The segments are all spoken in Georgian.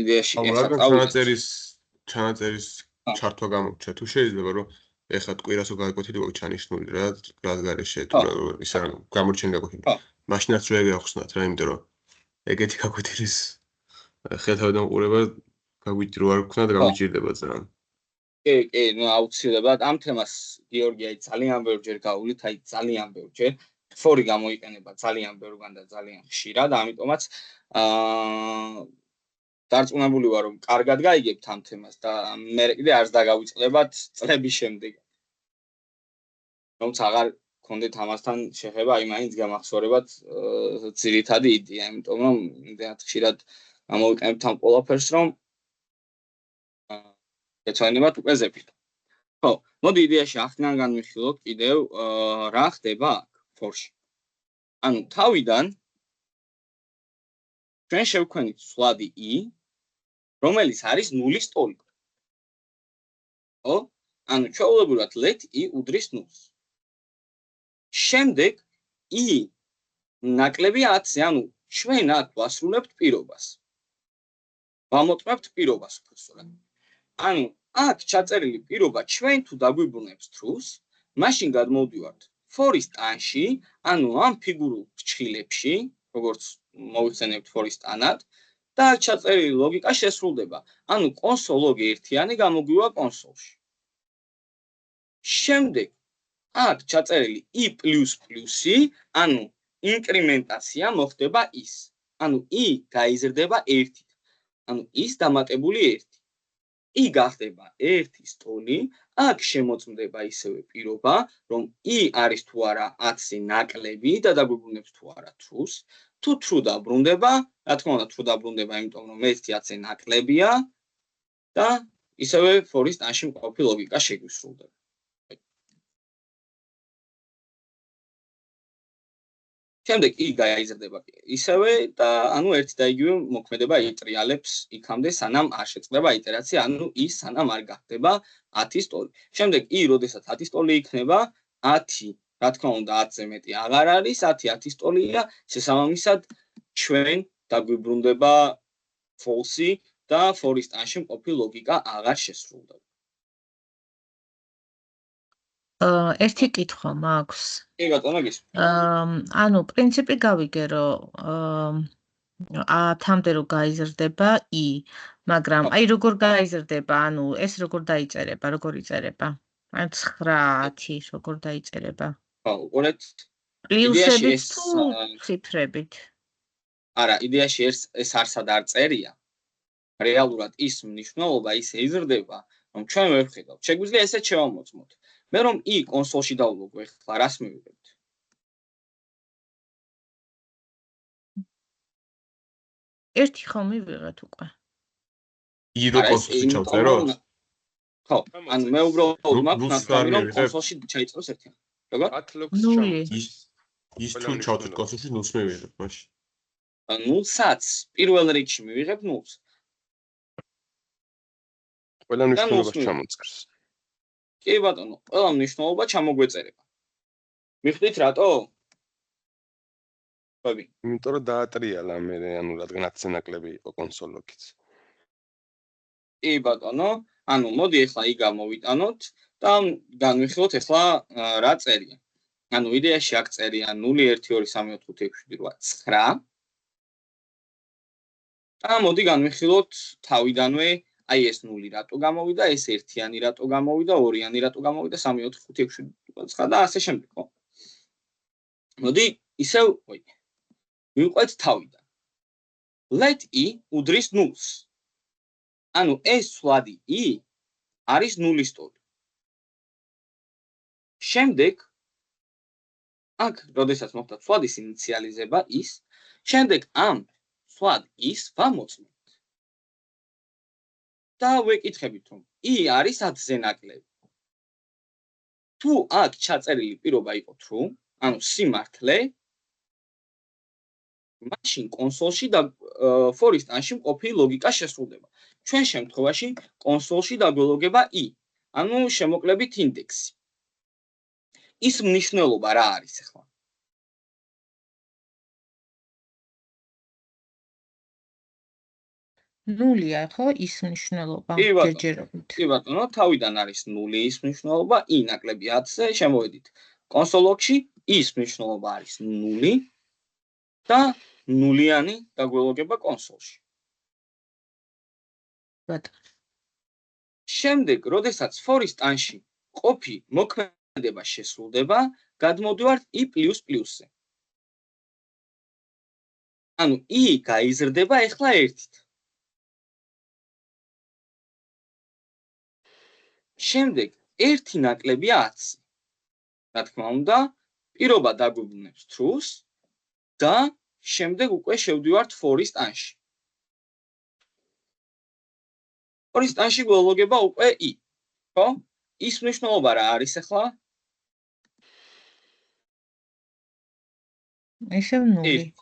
იდეაში ჩანაწერის ჩართვა გამოგჩა თუ შეიძლება რომ ეხლა კვირას უგაკვეთილი ჩანიშნული რა რას გარეშე თუ ისა გამორჩენი გაკვეთილი მაშინაც რო ეგ ახსნათ რა იმიტომ რომ ეგეთი გაკვეთილის ხელთავიდან ყურება გაგვიჭირო არ გქნა და გაგვიჭირდება ძალიან კი ნუ აუცილებლად ამ თემას გიორგი აი ძალიან ბევრჯერ გავulit აი ძალიან ბევრჯერ ფორი გამოიყენება ძალიან ბევრგან და ძალიან ხშირად ამიტომაც დარწმუნებული ვარ რომ კარგად გაიგებთ ამ თემას და მე კიდე არც დაგავიწყდებათ წლების შემდეგ რომც აღარ გქონდეთ ამასთან შეხება აი მაინც გამახსოვრებათ ძირითადი იდეა იმიტომ რომ იმდენად ხშირად გამოვიყენებთ ამ ყველაფერს რომ ეცვენებათ უკვე ზეპით ხო მოდი იდეაში ახლა განვიხილოთ კიდევ რა ხდება აქ ფორში ანუ თავიდან ჩვენ შევქმნით სვლადი i რომელიც არის ნულის ტოლი ხო ანუ ჩვეულებრივად let i უდრის ნულს შემდეგ i ნაკლები 10-ზე ანუ ჩვენ აქ ვასრულებთ პირობას ვამოწმებთ პირობას უბრალოდ ანუ აქ ჩაწერილი პირობა ჩვენ თუ დაგვიბრუნებს truth მაშინ გადმოვდივართ for-ის ტანში ანუ ამ ფიგურულ ფრჩხილებში როგორც მოვიხსენებთ for-ის ტანად და აქ ჩაწერილი ლოგიკა შესრულდება ანუ console log ერთიანი გამოგვივა კონსოლში შემდეგ აქ ჩაწერილი i++-ი ანუ ინკრემენტაცია მოხდება ის ანუ i გაიზრდება 1-ით ანუ is დამატებული 1 i გახდება 1-ის ტოლი აქ შემოწმდება ისევე პირობა რომ i არის თუ არა 10-ზე ნაკლები და დაგვიბრუნებს თუ არა truth თუ true დაბრუნდება რა თქმა უნდა true დაბრუნდება იმიტომ რომ 1-10-ზე ნაკლებია და ისევე for-ის ტანში მყოფი ლოგიკა შეგვისრულდება შემდეგ i გაიზრდება ისევე და ანუ ერთი და იგივე მოქმედება იტრიალებს იქამდე სანამ არ შეწყდება იტერაცია ანუ i სანამ არ გახდება 10-ის ტოლი შემდეგ i როდესაც 10-ის ტოლი იქნება 10 რა თქმა უნდა 10-ზე მეტი აღარ არის 10-10-ის ტოლია შესაბამისად ჩვენ დაგვიბრუნდება false-ი და for-ის ტანში მყოფი ლოგიკა აღარ შესრულდება ერთი კითხვა მაქვს. კი ბატონო გისმენთ. ანუ პრინციპი გავიგე რომ 10-მდე რო გაიზრდება i, მაგრამ აი როგორ გაიზრდება, ანუ ეს როგორ დაიწერება, როგორ იწერება? ანუ 9-10 როგორ დაიწერება? ხო, უყურეთ. პლუსებით თუ ციფრებით? არა, იდეაში ეს არსად არ წერია. რეალურად ის მნიშვნელობა ისე იზრდება, რომ ჩვენ ვერ ვხედავთ. შეგვიძლია ესეც შევამოწმოთ. მე რომ i კონსოლში დავლოგო, ეხლა რას მივიღებთ? ერთი ხომ მივიღეთ უკვე. i რო კონსოლში ჩავწეროთ? ხო, ანუ მე უბრალოდ მაქვს ნაცნობი რომ კონსოლში ჩაიწეროს ერთიან. როგორ? 0 ის თუ ჩავწერთ კონსოლში 0-ს მივიღებ მაშინ. 0-საც პირველ რიგში მივიღებ 0-ს. ყველა მნიშვნელობას ჩამოწერს. კი ბატონო, ყველა მნიშვნელობა ჩამოგვეწერება. მიხდით რატო? ხები. იმიტომ რომ დაატრიალა მე ანუ რადგანაც ნაკლები იყო კონსოლოქიც. კი ბატონო, ანუ მოდი ახლა ი გამოვიტანოთ და განვიხილოთ ახლა რა წერია. ანუ იდეაში აქ წერია 0 1 2 3 4 5 6 7 8 9. და მოდი განვიხილოთ თავიდანვე აი ეს 0 რატო გამოვიდა, ეს ერთიანი რატო გამოვიდა, ორიანი რატო გამოვიდა, 3 4 5 6 7 8 და ასე შემდეგ, ხო? მოდი ისევ, ვაი. მივყვეთ თავიდან. let i უდრის 0-ს. ანუ ეს სვლადი i არის 0-ის ტოლი. შემდეგ აქ, როდესაც მოხდა სვლადის ინიციალიზება is, შემდეგ ამ სვლად is ვამოწმებთ. და ვეკითხებით რომ i არის 10-ზე ნაკლები. თუ აქ ჩაწერილი პირობა იყო true, ანუ სიმართლე, მაშინ კონსოლში და for-ის ტანში მყოფი ლოგიკა შესრულდება. ჩვენ შემთხვევაში კონსოლში დაგველოგება i, ანუ შემოკლებით ინდექსი. ის მნიშვნელობა რა არის ახლა? ნულია ხო ის მნიშვნელობა კი ბატონო. ჯერჯერობით. კი ბატონო, თავიდან არის 0 ის მნიშვნელობა, i ნაკლები 10-ზე შემოვედით. კონსოლ-ლოგში ის მნიშვნელობა არის 0 და ნულიანი დაგველოგება კონსოლში. ბატონო. შემდეგ, როდესაც for-ის ტანში ყოფი მოქმედება შესრულდება, გადმოვდივართ i++-ზე. ანუ i გაიზრდება ახლა 1-ით. შემდეგ 1 ნაკლები 10. რა თქმა უნდა, პირობა დაგვიბრუნებს truth და შემდეგ უკვე შევდივართ for-ის ტანში. for-ის ტანში გველოგება უკვე i. ხო? ის მნიშვნელობა რა არის ახლა? ისევ 0.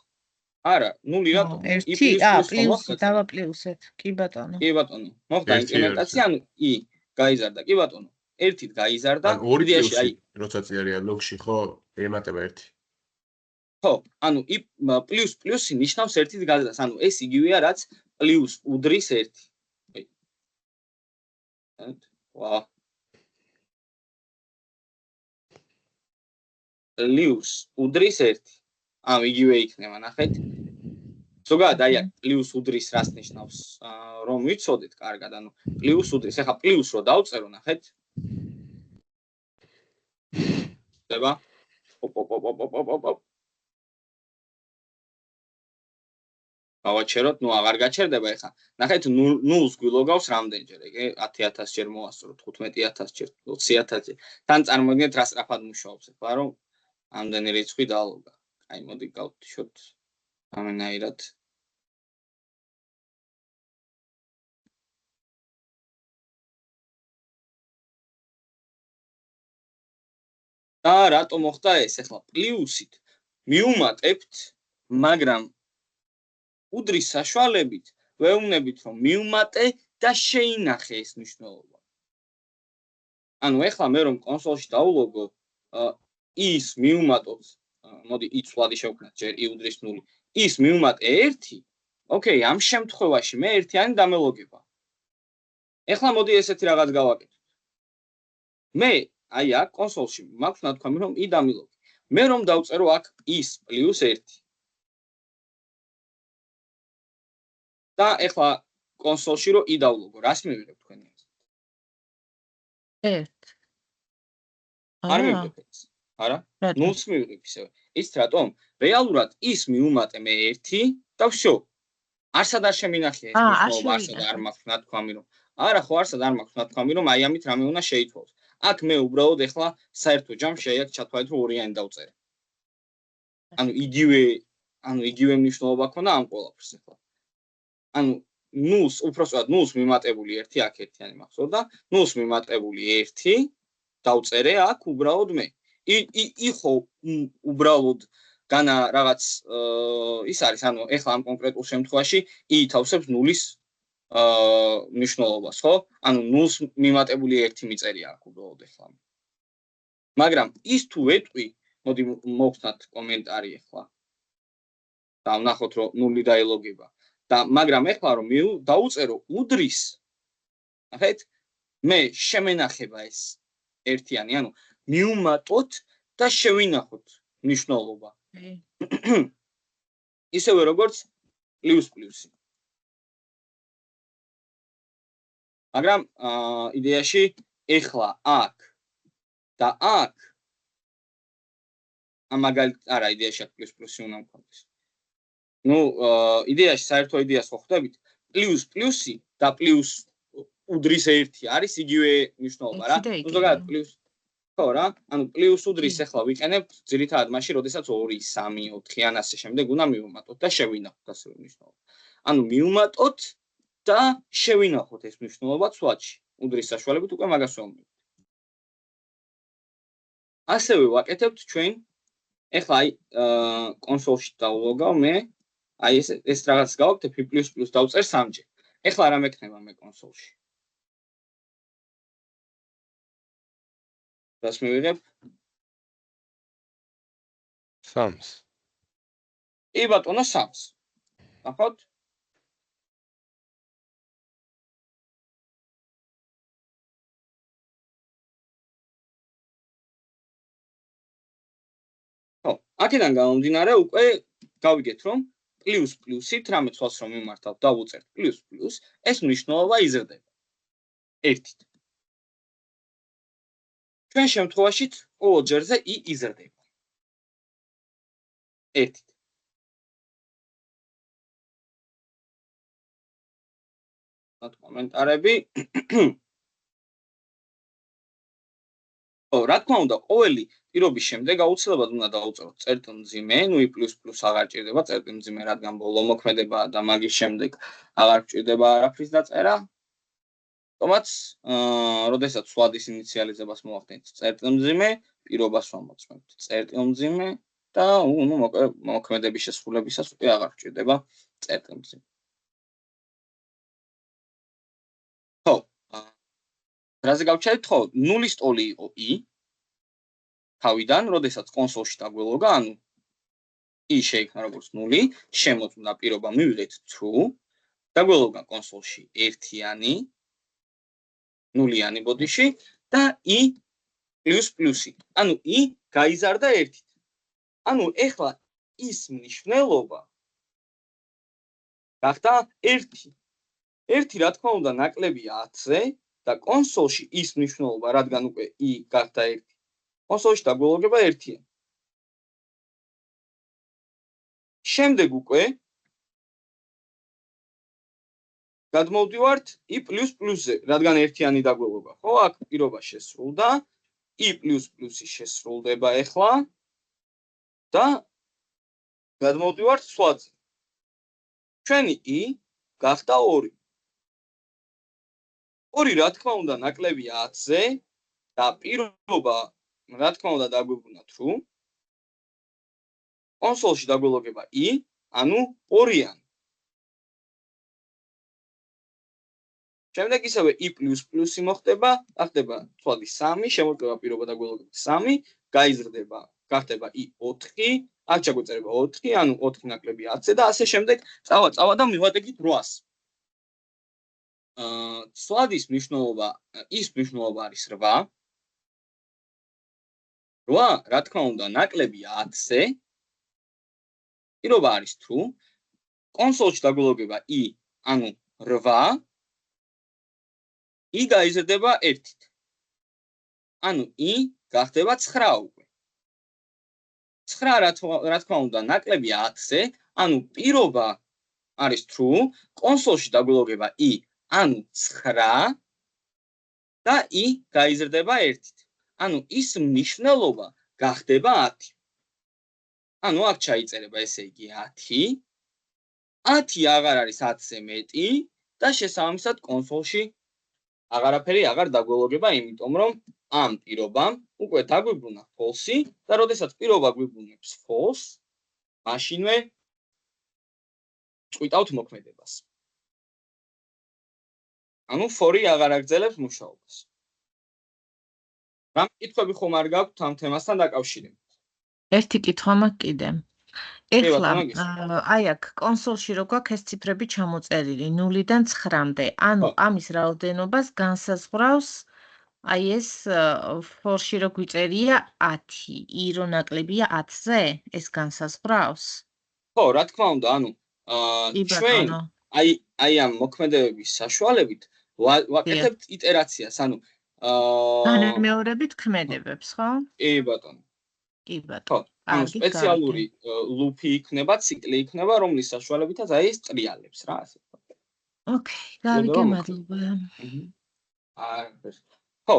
არა, 0 რატო? 1 დავა პლუსეთ. კი ბატონო. კი ბატონო. მოხდა ინკრემენტაცია, ანუ i გაიზარდა. კი ბატონო. 1-ით გაიზარდა. ან 2 პლუსი, როცა წერია ლოგში, ხო? ემატება 1. ხო, ანუ i პლუსი ნიშნავს 1-ით გაზრდას. ანუ ეს იგივეა, რაც პლუს უდრის 1. ვა. პლუს უდრის 1. ანუ იგივე იქნება, ნახეთ. ზოგადად აი პლუს უდრის რას ნიშნავს? რომ ვიცოდეთ კარგად, ანუ პლუს უდრის, ახლა პლუს რო დავწერო, ნახეთ. ხდება? გავაჩეროთ, ნუ აღარ გაჩერდება ახლა. ნახეთ 0-ს გვილოგავს რამდენჯერ, ეგ 10000 ჯერ მოასწრო, 15000 ჯერ, 20000 ჯერ. თან წარმოიდგინეთ რა სწრაფად მუშაობს ახლა, რომ ამდენი რიცხვი დალოგა. აი, მოდი გავთიშოთ ამენაირად. და რატო მოხდა ეს? ახლა პლუსით მივუმატებთ, მაგრამ უდრის საშუალებით ვეუბნებით, რომ მივუმატე და შეინახე ეს მნიშვნელობა. ანუ ახლა მე რომ კონსოლში დავულოგო, ის მივუმატოთ, მოდი იცვლადი შევქნათ, ჯერ i უდრის 0. ის მივუმატე 1. ოკეი, ამ შემთხვევაში მე ერთიანი დამელოგება. ახლა მოდი ესეთი რაღაც გავაკეთოთ. მე აი აქ კონსოლში მაქვს ნათქვამი რომ i დამილოგი. მე რომ დავწერო აქ is +1. და ახლა კონსოლში რო i დავლოგო, რას მივიღებ თქვენი? 1. არ მივიღებ ეს. არა? 0-ს მივიღებ ისევ. იცით რატომ? რეალურად is მივუმატე მე 1 და всё. არსად არ შემინახე ეს მნიშვნელობა, არსად არ მაქვს ნათქვამი რომ. არა, ხო არსად არ მაქვს ნათქვამი რომ აი ამით რამე უნდა შეითვალოს. აქ მე უბრალოდ ახლა საერთო ჯამში აი აქ ჩათვალეთ რომ ორიანი დავწერე. ანუ იგივე მნიშვნელობა ქონდა ამ ყველაფერს ახლა. ანუ 0-ს უпроსტად 0-ს მიმატებული 1 აქ ერთიანი მახსოვდა, 0-ს მიმატებული 1 დავწერე აქ უბრალოდ მე. იხო უბრალოდ განა რაღაც ის არის, ანუ ახლა ამ კონკრეტულ შემთხვევაში i თავსებს 0-ის მნიშვნელობას, ხო? ანუ 0-ს მიმატებული 1 მიწერია აქ უბრალოდ ახლა. მაგრამ ის თუ ვეტყვი, მოდი მოვხსნათ კომენტარი ახლა. და ვნახოთ რომ 0 დაელოგება. და მაგრამ ახლა რომ დაუწერო უდრის, ნახეთ, მე შემენახება ეს ერთიანი, ანუ მივუმატოთ და შევინახოთ მნიშვნელობა. ისევე როგორც პლუსი. მაგრამ იდეაში ახლა აქ და აქ არა იდეაში აქ პლუსი უნდა მქონდეს. ნუ იდეაში საერთო იდეას ხო ხვდებით? პლუსი და პლუს უდრის 1 არის იგივე მნიშვნელობა რა. ნუ ზოგადად პლუს ხო რა, ანუ პლუს უდრის ახლა ვიყენებთ ძირითადად მაშინ, როდესაც 2, 3, 4 ან ასე შემდეგ უნდა მივუმატოთ და შევინახოთ ასევე მნიშვნელობა. ანუ მივუმატოთ და შევინახოთ ეს მნიშვნელობა ცვლადში. უდრის საშუალებით უკვე მაგას ვეუბნებით. ასევე ვაკეთებთ ჩვენ ახლა აი კონსოლში დავულოგავ მე აი ეს რაღაც გავაკეთებ i++ დავწერ 3-ჯერ. ახლა რა მექნება მე კონსოლში? რას მივიღებ? 3-ს. კი ბატონო 3-ს. ნახოთ? ხო, აქედან გამომდინარე უკვე გავიგეთ რომ პლუს პლუსით რამე ცვალს რომ მიმართავ დავუწერთ პლუს პლუს ეს მნიშვნელობა იზრდება. 1-ით. ჩვენ შემთხვევაშიც ყოველ ჯერზე i იზრდება. 1-ით. კომენტარები. რა თქმა უნდა, ყოველი პირობის შემდეგ აუცილებლად უნდა დავუწეროთ წერტილმძიმე, ნუ i++ აღარ ჭირდება წერტილმძიმე, რადგან ბოლო მოქმედება და მაგის შემდეგ აღარ ჭირდება არაფრის დაწერა. თუმაც, როდესაც სვადის ინიციალიზებას მოვახდენთ წერტილმძიმე, პირობას ვამოწმებთ წერტილმძიმე და ნუ მოქმედების შესრულებისას უკვე აღარ ჭირდება წერტილმძიმე. ხო, რაზე გავჩერდით? ხო, ნულის ტოლი იყო i თავიდან, როდესაც კონსოლში დაგველოგა, ანუ i შეიქმნა როგორც 0, შემოწმდა პირობა მივიღეთ true, დაგველოგა კონსოლში 1-იანი, 0-იანი ბოდიში და i პლუსი. ანუ i გაიზარდა 1-ით. ანუ ეხლა ის მნიშვნელობა გახდა 1. 1 რა თქმა უნდა ნაკლებია 10-ზე და კონსოლში ის მნიშვნელობა, რადგან უკვე i გახდა 1. კონსოლში დაგველოგება 1-იანი. შემდეგ უკვე გადმოვდივართ i++-ზე, რადგან 1-იანი დაგველოგა. ხო, აქ პირობა შესრულდა, i++ შესრულდება ეხლა და გადმოვდივართ სვადზე. ჩვენი i გახდა 2. 2 რა თქმა უნდა ნაკლებია 10-ზე და პირობა რა თქმა უნდა დაგვიბრუნა true. კონსოლში დაგველოგება i, ანუ 2-იანი. შემდეგ ისევე i++ მოხდება, ახდება ცვალი 3, შემოწმება პირობა დაგველოგება 3, გაიზრდება, გახდება i 4, აქ ჩაგვეწერება 4, ანუ 4 ნაკლები 10-ზე და ასე შემდეგ წავა და მივადგეთ 8-ს. ცვალის მნიშვნელობა, ის მნიშვნელობა არის 8. 8, რა თქმა უნდა, ნაკლები 10-ზე. პირობა არის true. კონსოლში დაგველოგება i, ანუ 8. i გაიზრდება 1-ით. ანუ i გახდება 9 უკვე. 9 რა თქმა უნდა ნაკლები 10-ზე, ანუ პირობა არის true, კონსოლში დაგველოგება i, ანუ 9 და i გაიზრდება 1-ით. ანუ ის მნიშვნელობა გახდება 10. ანუ აქ ჩაიწერება ესე იგი 10. 10 აღარ არის 10-ზე მეტი და შესაბამისად კონსოლში აღარაფერი აღარ დაგველოგება, იმიტომ რომ ამ პირობამ უკვე დაგვიბრუნა false და როდესაც პირობა გვიბრუნებს false, მაშინვე წვიტავთ მოქმედებას. ანუ for აღარ აგრძელებს მუშაობას. რამ კითხვები ხომ არ გაქვთ ამ თემასთან დაკავშირებით? ერთი კითხვა მაქვს კიდე. ეხლა აი აქ კონსოლში რო გვაქვს ეს ციფრები ჩამოწერილი 0-დან 9-მდე. ანუ ამის რაოდენობას განსაზღვრავს აი ეს for-ში რო გვიწერია 10, i რო ნაკლებია 10-ზე, ეს განსაზღვრავს? ხო, რა თქმა უნდა, ანუ ჩვენ აი ამ მოქმედებების საშუალებით ვაკეთებთ იტერაციას, ანუ განმეორებით ქმედებებს, ხო? კი ბატონო. კი ბატონო. ანუ სპეციალური ლუპი იქნება, ციკლი იქნება, რომლის საშუალებითაც აი ეს ტრიალებს რა, ასე ვთქვათ. ოკეი, გავიგე, მადლობა. ხო.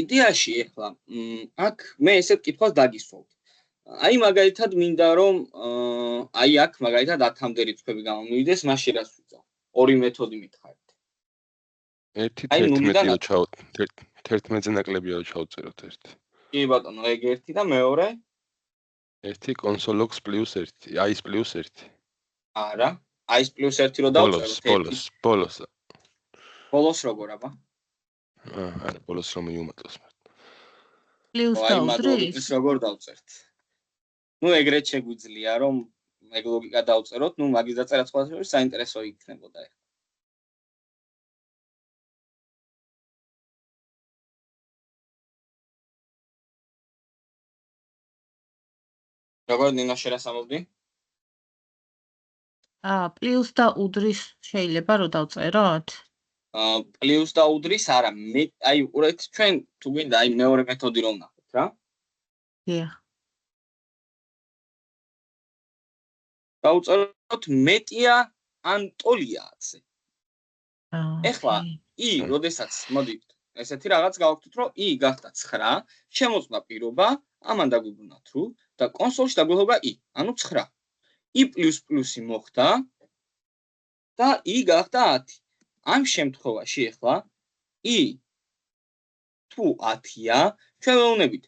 იდეაში ეხლა აქ მე ესეთ კითხვას დაგისვავთ. აი მაგალითად მინდა რომ აი აქ მაგალითად 10-მდე რიცხვები გამომივიდეს, მაშინ რას ვიწავ? ორი მეთოდი მითხარით. 11-ზე ნაკლებია ჩავწეროთ 1. კი ბატონო, ეგ 1 და მეორე 1 კონსოლოქს +1, i-ს +1. არა, i-ს +1 რო დავწეროთ. ბოლოს როგორ აბა? არა, ბოლოს რომ იუმატოს. პლუს და უძრის? ის როგორ დავწერთ? ნუ ეგრეთ შეგვიძლია რომ ეგ ლოგიკა დავწეროთ, ნუ მაგის დაწერა სხვა საინტერესო იქნებოდა. როგორ ნინო შერასამოვდი? პლუს და უდრის შეიძლება რომ დავწეროთ? პლუს და უდრის არა, აი უყურეთ ჩვენ თუ გინდა აი მეორე მეთოდი რომ ნახოთ რა. დიახ. დავწეროთ მეტია ან ტოლიააცე. ეხლა i, როდესაც მოდით ესეთი რაღაც გავაკეთოთ, რომ i გახდა 9, შემოწმა პირობა, ამან დაგვიბრუნა true და კონსოლში დაგვეღობა i, ანუ 9. i++ მოხდა და i გახდა 10. ამ შემთხვევაში ეხლა i თუ 10-ია, ჩვენ ვეუბნებით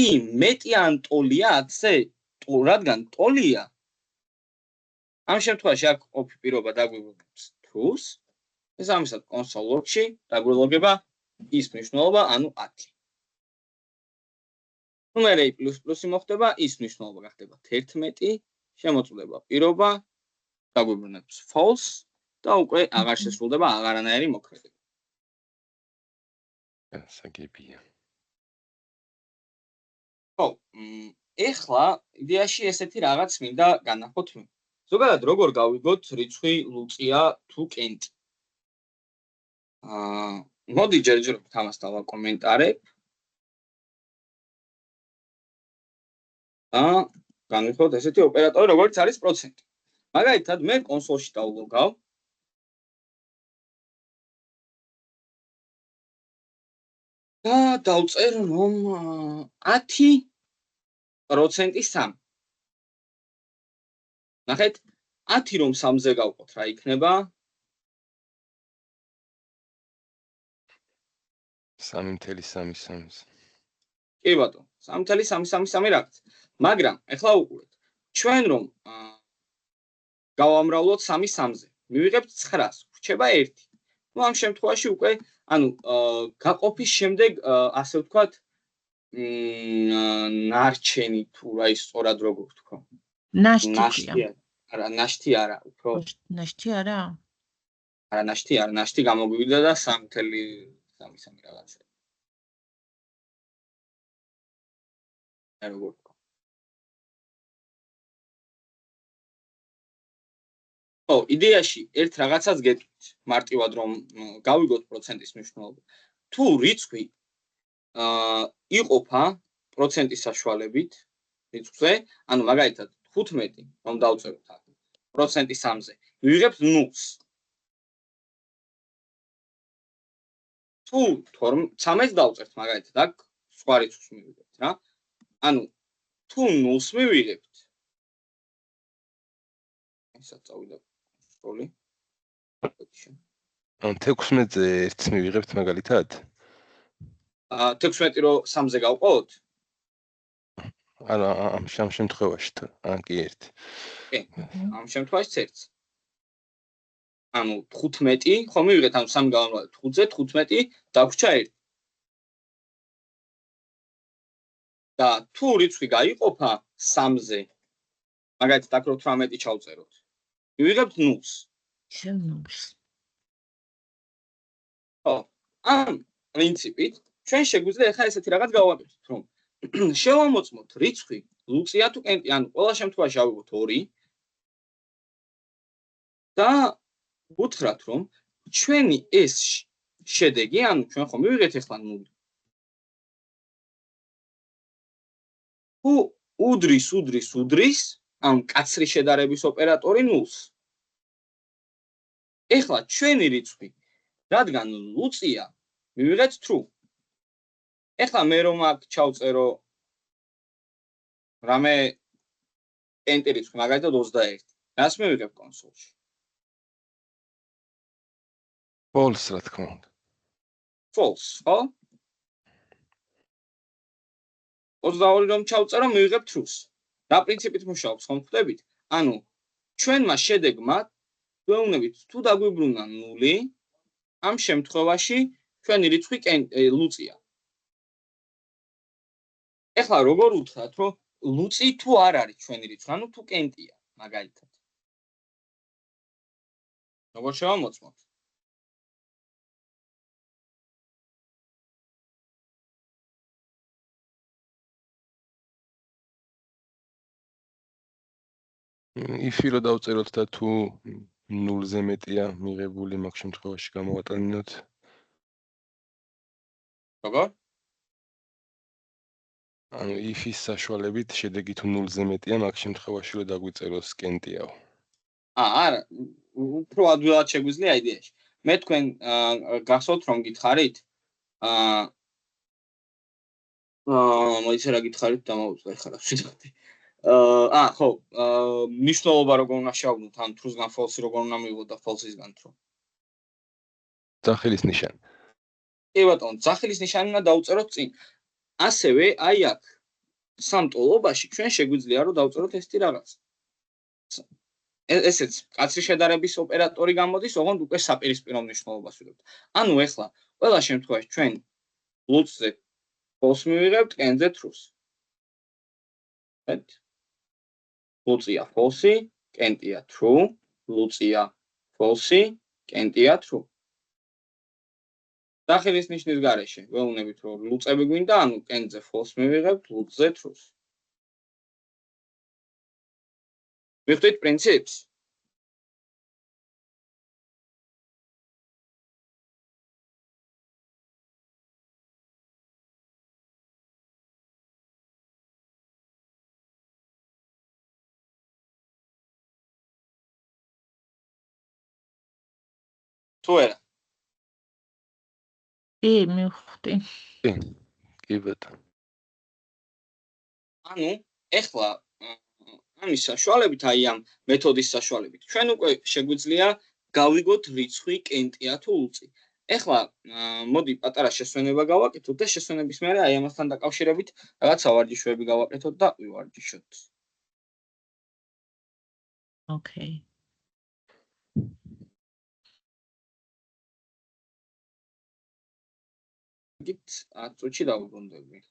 i მეტია ან ტოლია 10-ზე, რადგან ტოლია ამ შემთხვევაში აქ ყოფი პირობა დაგვიბრუნებს true-ს. ეს ამისად console log-ში დაგველოგება ის მნიშვნელობა, ანუ 10. ნუ მე i++ მოხდება, ის მნიშვნელობა გახდება 11, შემოწმდება პირობა, დაგვიბრუნებს false და უკვე აღარ შესრულდება აღარანაირი მოქმედება. საგებია. ხო, ეხლა იდეაში ესეთი რაღაც მინდა განახოთ. ზოგადად როგორ გავიგოთ რიცხვი ლუწია თუ კენტი? მოდი ჯერჯერობით ამას დავაკომენტარებ. განვიხილოთ ესეთი ოპერატორი, როგორც არის პროცენტი. მაგალითად, მე კონსოლში დავლოგავ. და დავწერ რომ 10% 3. ნახეთ, 10 რომ 3-ზე გავყოთ, რა იქნება? 3.333. კი ბატონო, 3.333 რაღაც. მაგრამ ეხლა უყურეთ. ჩვენ რომ გავამრავლოთ 3 3-ზე, მივიღებთ 900, ვრჩება 1. ნუ ამ შემთხვევაში უკვე, ანუ გაყოფის შემდეგ, ასე ვთქვათ, ნარჩენი თუ რა ის სწორად როგორ ვთქვა? ნაშთია. არა, ნაშთი არა, უფრო ნაშთი არა? არა, ნაშთი არა, ნაშთი გამოგვივიდა და 3.33 რაღაცა. როგორ ვთქვა? ო, იდეაში ერთ რაღაცას გეტყვით, მარტივად რომ გავიგოთ პროცენტის მნიშვნელობა. თუ რიცხვი იყოფა პროცენტის საშუალებით რიცხვზე, ანუ მაგალითად 15 რომ დავწეროთ აქ პროცენტი 3-ზე, მივიღებთ 0-ს. თუ 13-ს დავწერთ მაგალითად აქ სხვა რიცხვს მივიღებთ რა. ანუ თუ 0-ს მივიღებთ, ისაც წავიდა სკოლი. ან 16-ზე 1-ს მივიღებთ მაგალითად? 16 რო 3-ზე გავყოთ? არა, ამ შემთხვევაში კი 1. კი, ამ შემთხვევაში 1-ს. ანუ 15, ხო მივიღეთ, ანუ 3 გავამრავლეთ 5-ზე, 15 დაგვრჩა 1. და თუ რიცხვი გაიყოფა 3-ზე, მაგალითად აქ 18 ჩავწეროთ. მივიღებთ 0-ს. ისევ 0-ს. ხო, ამ პრინციპით ჩვენ შეგვიძლია ახლა ესეთი რაღაც გავაკეთოთ, რომ შევამოწმოთ რიცხვი ლუწია თუ კენტი, ანუ ყველა შემთხვევაში ავიღოთ 2 და ვუთხრათ, რომ ჩვენი ეს შედეგი, ანუ ჩვენ ხომ მივიღეთ ახლა 0. თუ უდრის, ამ კაცრი შედარების ოპერატორი 0-ს. ეხლა ჩვენი რიცხვი, რადგან ლუწია, მივიღეთ true. ეხლა მე რომ აქ ჩავწერო რამე კენტი რიცხვი, მაგალითად 21. რას მივიღებ კონსოლში? false, რა თქმა უნდა. false, ხო? 22 რომ ჩავწერო, მივიღებ true-ს. რა პრინციპით მუშაობს, ხომ ხვდებით? ანუ ჩვენმა შედეგმა ვეუბნებით, თუ დაგვიბრუნა 0, ამ შემთხვევაში ჩვენი რიცხვი ლუწია. ეხლა როგორ უთხრათ, რომ ლუწი თუ არ არის ჩვენი რიცხვი, ანუ თუ კენტია, მაგალითად. როგორ შევამოწმოთ? if-ი რო დავწეროთ და თუ 0-ზე მეტია მიღებული, მაგ შემთხვევაში გამოვატანინოთ. როგორ? ანუ if-ის საშუალებით შედეგი თუ 0-ზე მეტია, მაგ შემთხვევაში რო დაგვიწეროს კენტიაო. არა, უფრო ადვილად შეგვიძლია იდეაში. მე თქვენ გახსოვთ რომ გითხარით? მოიცა რა გითხარით დამოუწე ხარ შეიძლება. ხო, ნიშნულობა როგორ უნდა შევავლოთ, ან truth-გან false-ი როგორ უნდა მივიღოთ და false-ისგან true. ძახილის ნიშანი. კი ბატონო, ძახილის ნიშანი უნდა დავწეროთ წინ. ასევე აი აქ სამ ტოლობაში ჩვენ შეგვიძლია რომ დავწეროთ ესეთი რაღაც. ესეც კაცრი შედარების ოპერატორი გამოდის, ოღონდ უკვე საპირისპირო მნიშვნელობას ვიღებთ. ანუ ეხლა ყველა შემთხვევაში ჩვენ ლუწზე false მივიღებთ, კენზე true-ს. ლუწია false, კენტია true, ლუწია false, კენტია true. ძახილის ნიშნის გარეშე ვეუბნებით რომ ლუწები გვინდა, ანუ კენზე false მივიღებთ, ლუწზე true-ს. მივხვდით პრინციპს? თუ არა? კი, მივხვდი. კი ბატონო. ანუ ეხლა ამის საშუალებით, აი ამ მეთოდის საშუალებით, ჩვენ უკვე შეგვიძლია გავიგოთ რიცხვი კენტია თუ ლუწი. ეხლა მოდი პატარა შესვენება გავაკეთოთ და შესვენების მერე აი ამასთან დაკავშირებით რაღაც სავარჯიშოები გავაკეთოთ და ვივარჯიშოთ. ოკეი. გით 10 წუთში დავუბრუნდები.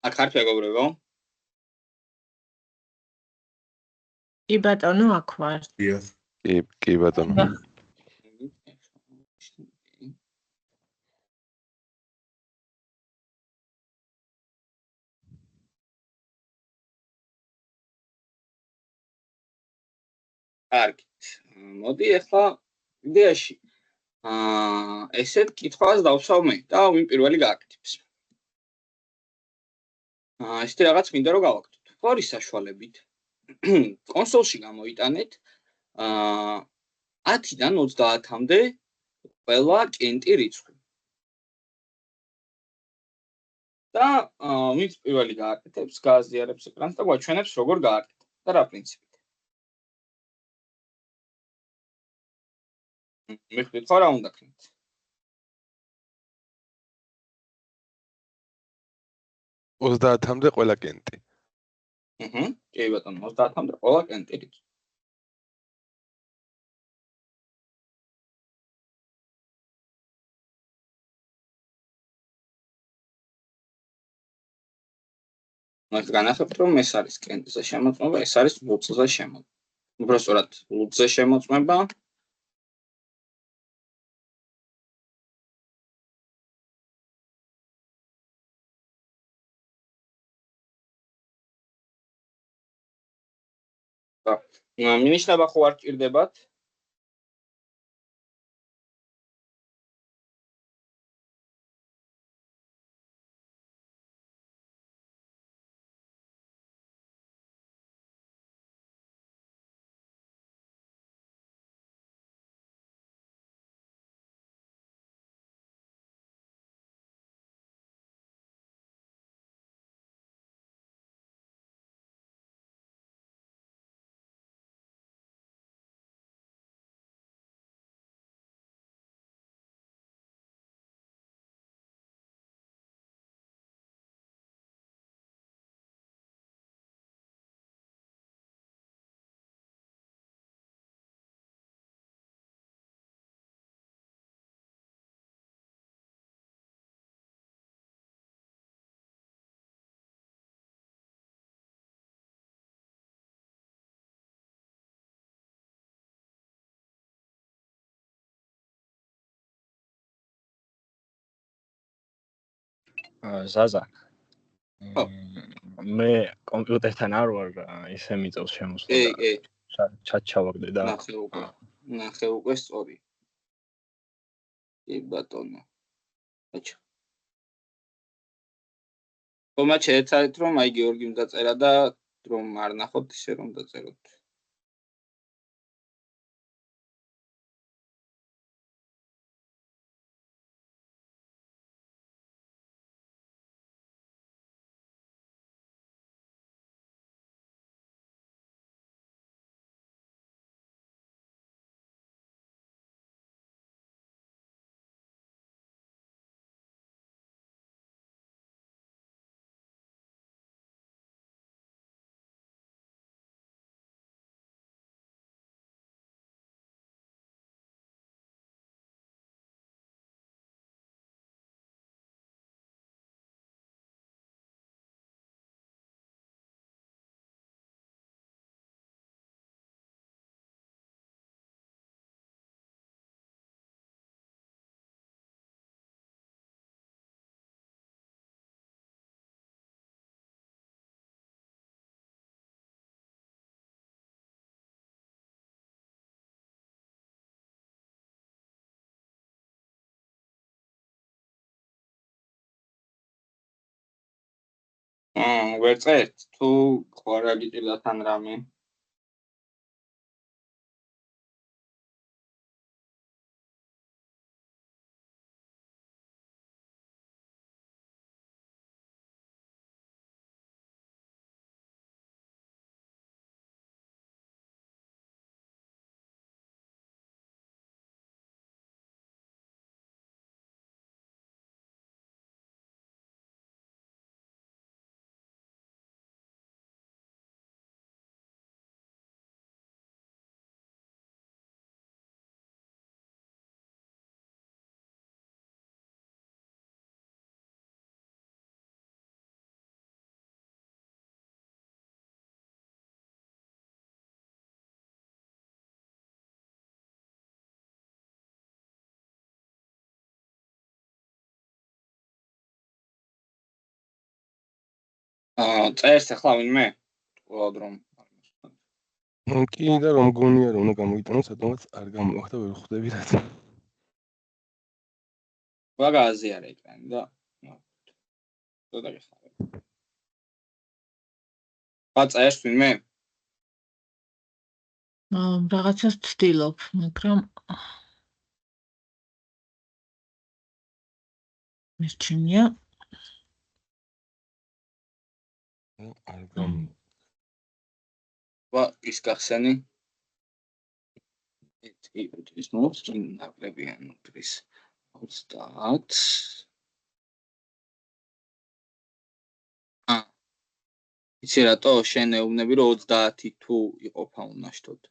აქ ხართ მეგობრებო? კი ბატონო, აქ ვარ. კი ბატონო. კარგით. მოდი ახლა იდეაში ესეთ კითხვას დავსვავ მე და ვინ პირველი გააკეთებს. ესეთი რაღაც მინდა რომ გავაკეთოთ. ფორის საშუალებით კონსოლში გამოიტანეთ 10-დან 30-მდე ყველა კენტი რიცხვი. და ვინც პირველი გააკეთებს, გააზიარებს ეკრანს და გვაჩვენებს როგორ გააკეთა და რა პრინციპით. მიხდით ხო რა უნდა ქნით? – 30-მდე ყველა კენტი. კი ბატონო, 30-მდე ყველა კენტი რიცხვი. მას განახებთ რომ ეს არის კენტზე შემოწმება, ეს არის ლუწზე შემოწმება. უბრალოდ ლუწზე შემოწმება. მინიშნება ხო არ ჭირდებათ? ზაზა მე კომპიუტერთან არ ვარ ისე მიწევს შემოსვლა და ჩატ ჩავაგდე და ნახე უკვე სწორი. კი ბატონო. აჩა. თომა შეეცადეთ რომ აი გიორგიმ დაწერა და რომ არ ნახოთ ისე რომ დაწეროთ. ვერ წერთ თუ ხო რა გიჭირდათ ან რამე? წერს ახლა ვინმე? ყოლად რომ კი და რომ გონია რომ უნდა გამოიტანო სადღაც არ გამოახდა ვერ ხვდები რაც. ვაგაზია ეკრანი და და გიხარ. წერს ვინმე? რაღაცას ვცდილობ, მაგრამ მერჩენია. არ გამ. ის გახსენი? ის ნოც ნაკლებიან ის 30. იცი რატო შენ ეუბნები რომ 30 თუ იყოფა უნაშთოდ.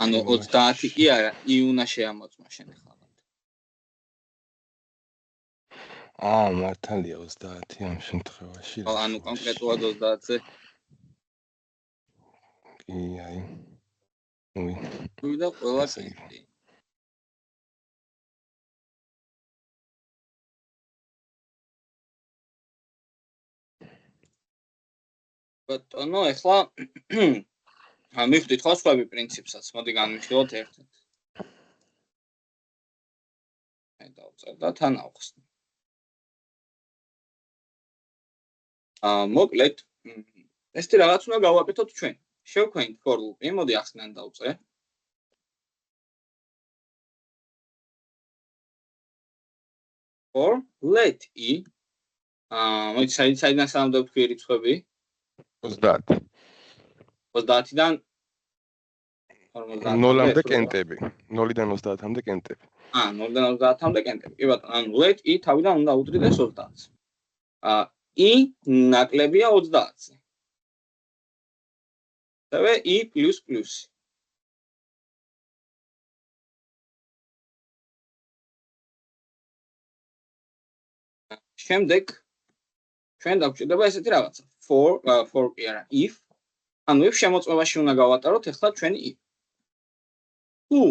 ანუ 30 კი არა, ი უნდა შეამოწმა შენ ახლა. მართალია 30 ამ შემთხვევაში. ანუ კონკრეტულად 30-ზე. კი, აი. და ყველა კი. ბატონო, ახლა მივხვდით ხო სხვები პრინციპსაც, მოდი განვიხილოთ ერთად. აი დავწერ და თან ავხსნი. მოკლედ, ესეთი რაღაც უნდა გავაკეთოთ ჩვენ. შევქმნით for loop-ი, მოდი ახსნან დავწერ. for let i მოდი საიდან სანამ დავთქვი რიცხვები? 30. 30-დან 0-მდე კენტები. 0-დან 30-მდე კენტები. 0-დან 30-მდე კენტები. კი ბატონო, ანუ let i თავიდან უნდა უდრიდეს 30-ს. i ნაკლებია 30-ზე. და i პლუს პლუსი. შემდეგ ჩვენ დაგვჭირდება ესეთი რაღაცა. for კი არა, if ანუ if შემოწმებაში უნდა გავატაროთ ახლა ჩვენი if. თუ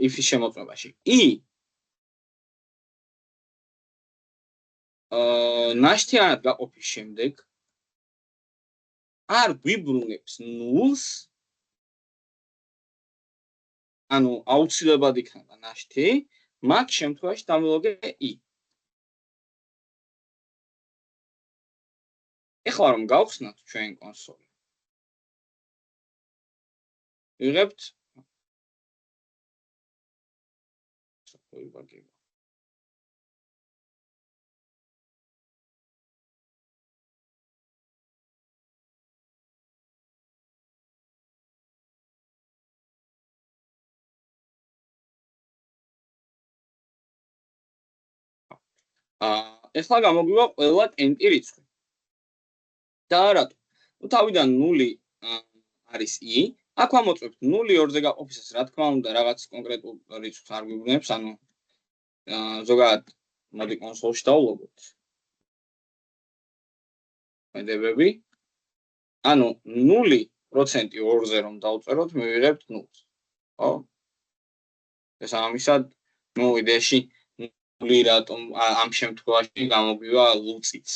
if-ის შემოწმებაში i ნაშთიანად გაყოფის შემდეგ არ გვიბრუნებს ნულს, ანუ აუცილებლად იქნება ნაშთი, მაგ შემთხვევაში დამილოგე i. ეხლა რომ გავხსნათ ჩვენ კონსოლი. ვიღებთ ეხლა გამოგვივა ყველა კენტი რიცხვი. და რატო? ნუ თავიდან 0 არის i, აქ ვამოწმებთ 0-2-ზე გაყოფისას, რა თქმა უნდა, რაღაც კონკრეტულ რიცხვს არ გვიბრუნებს, ანუ ზოგადად მოდი კონსოლში დავულობოთ. მედებები. ანუ 0% 2-ზე რომ დავწეროთ, მივიღებთ 0-ს. ხო? შესაბამისად, ნუ იდეაში 0 რატომ ამ შემთხვევაში გამოგვივა ლუწიც.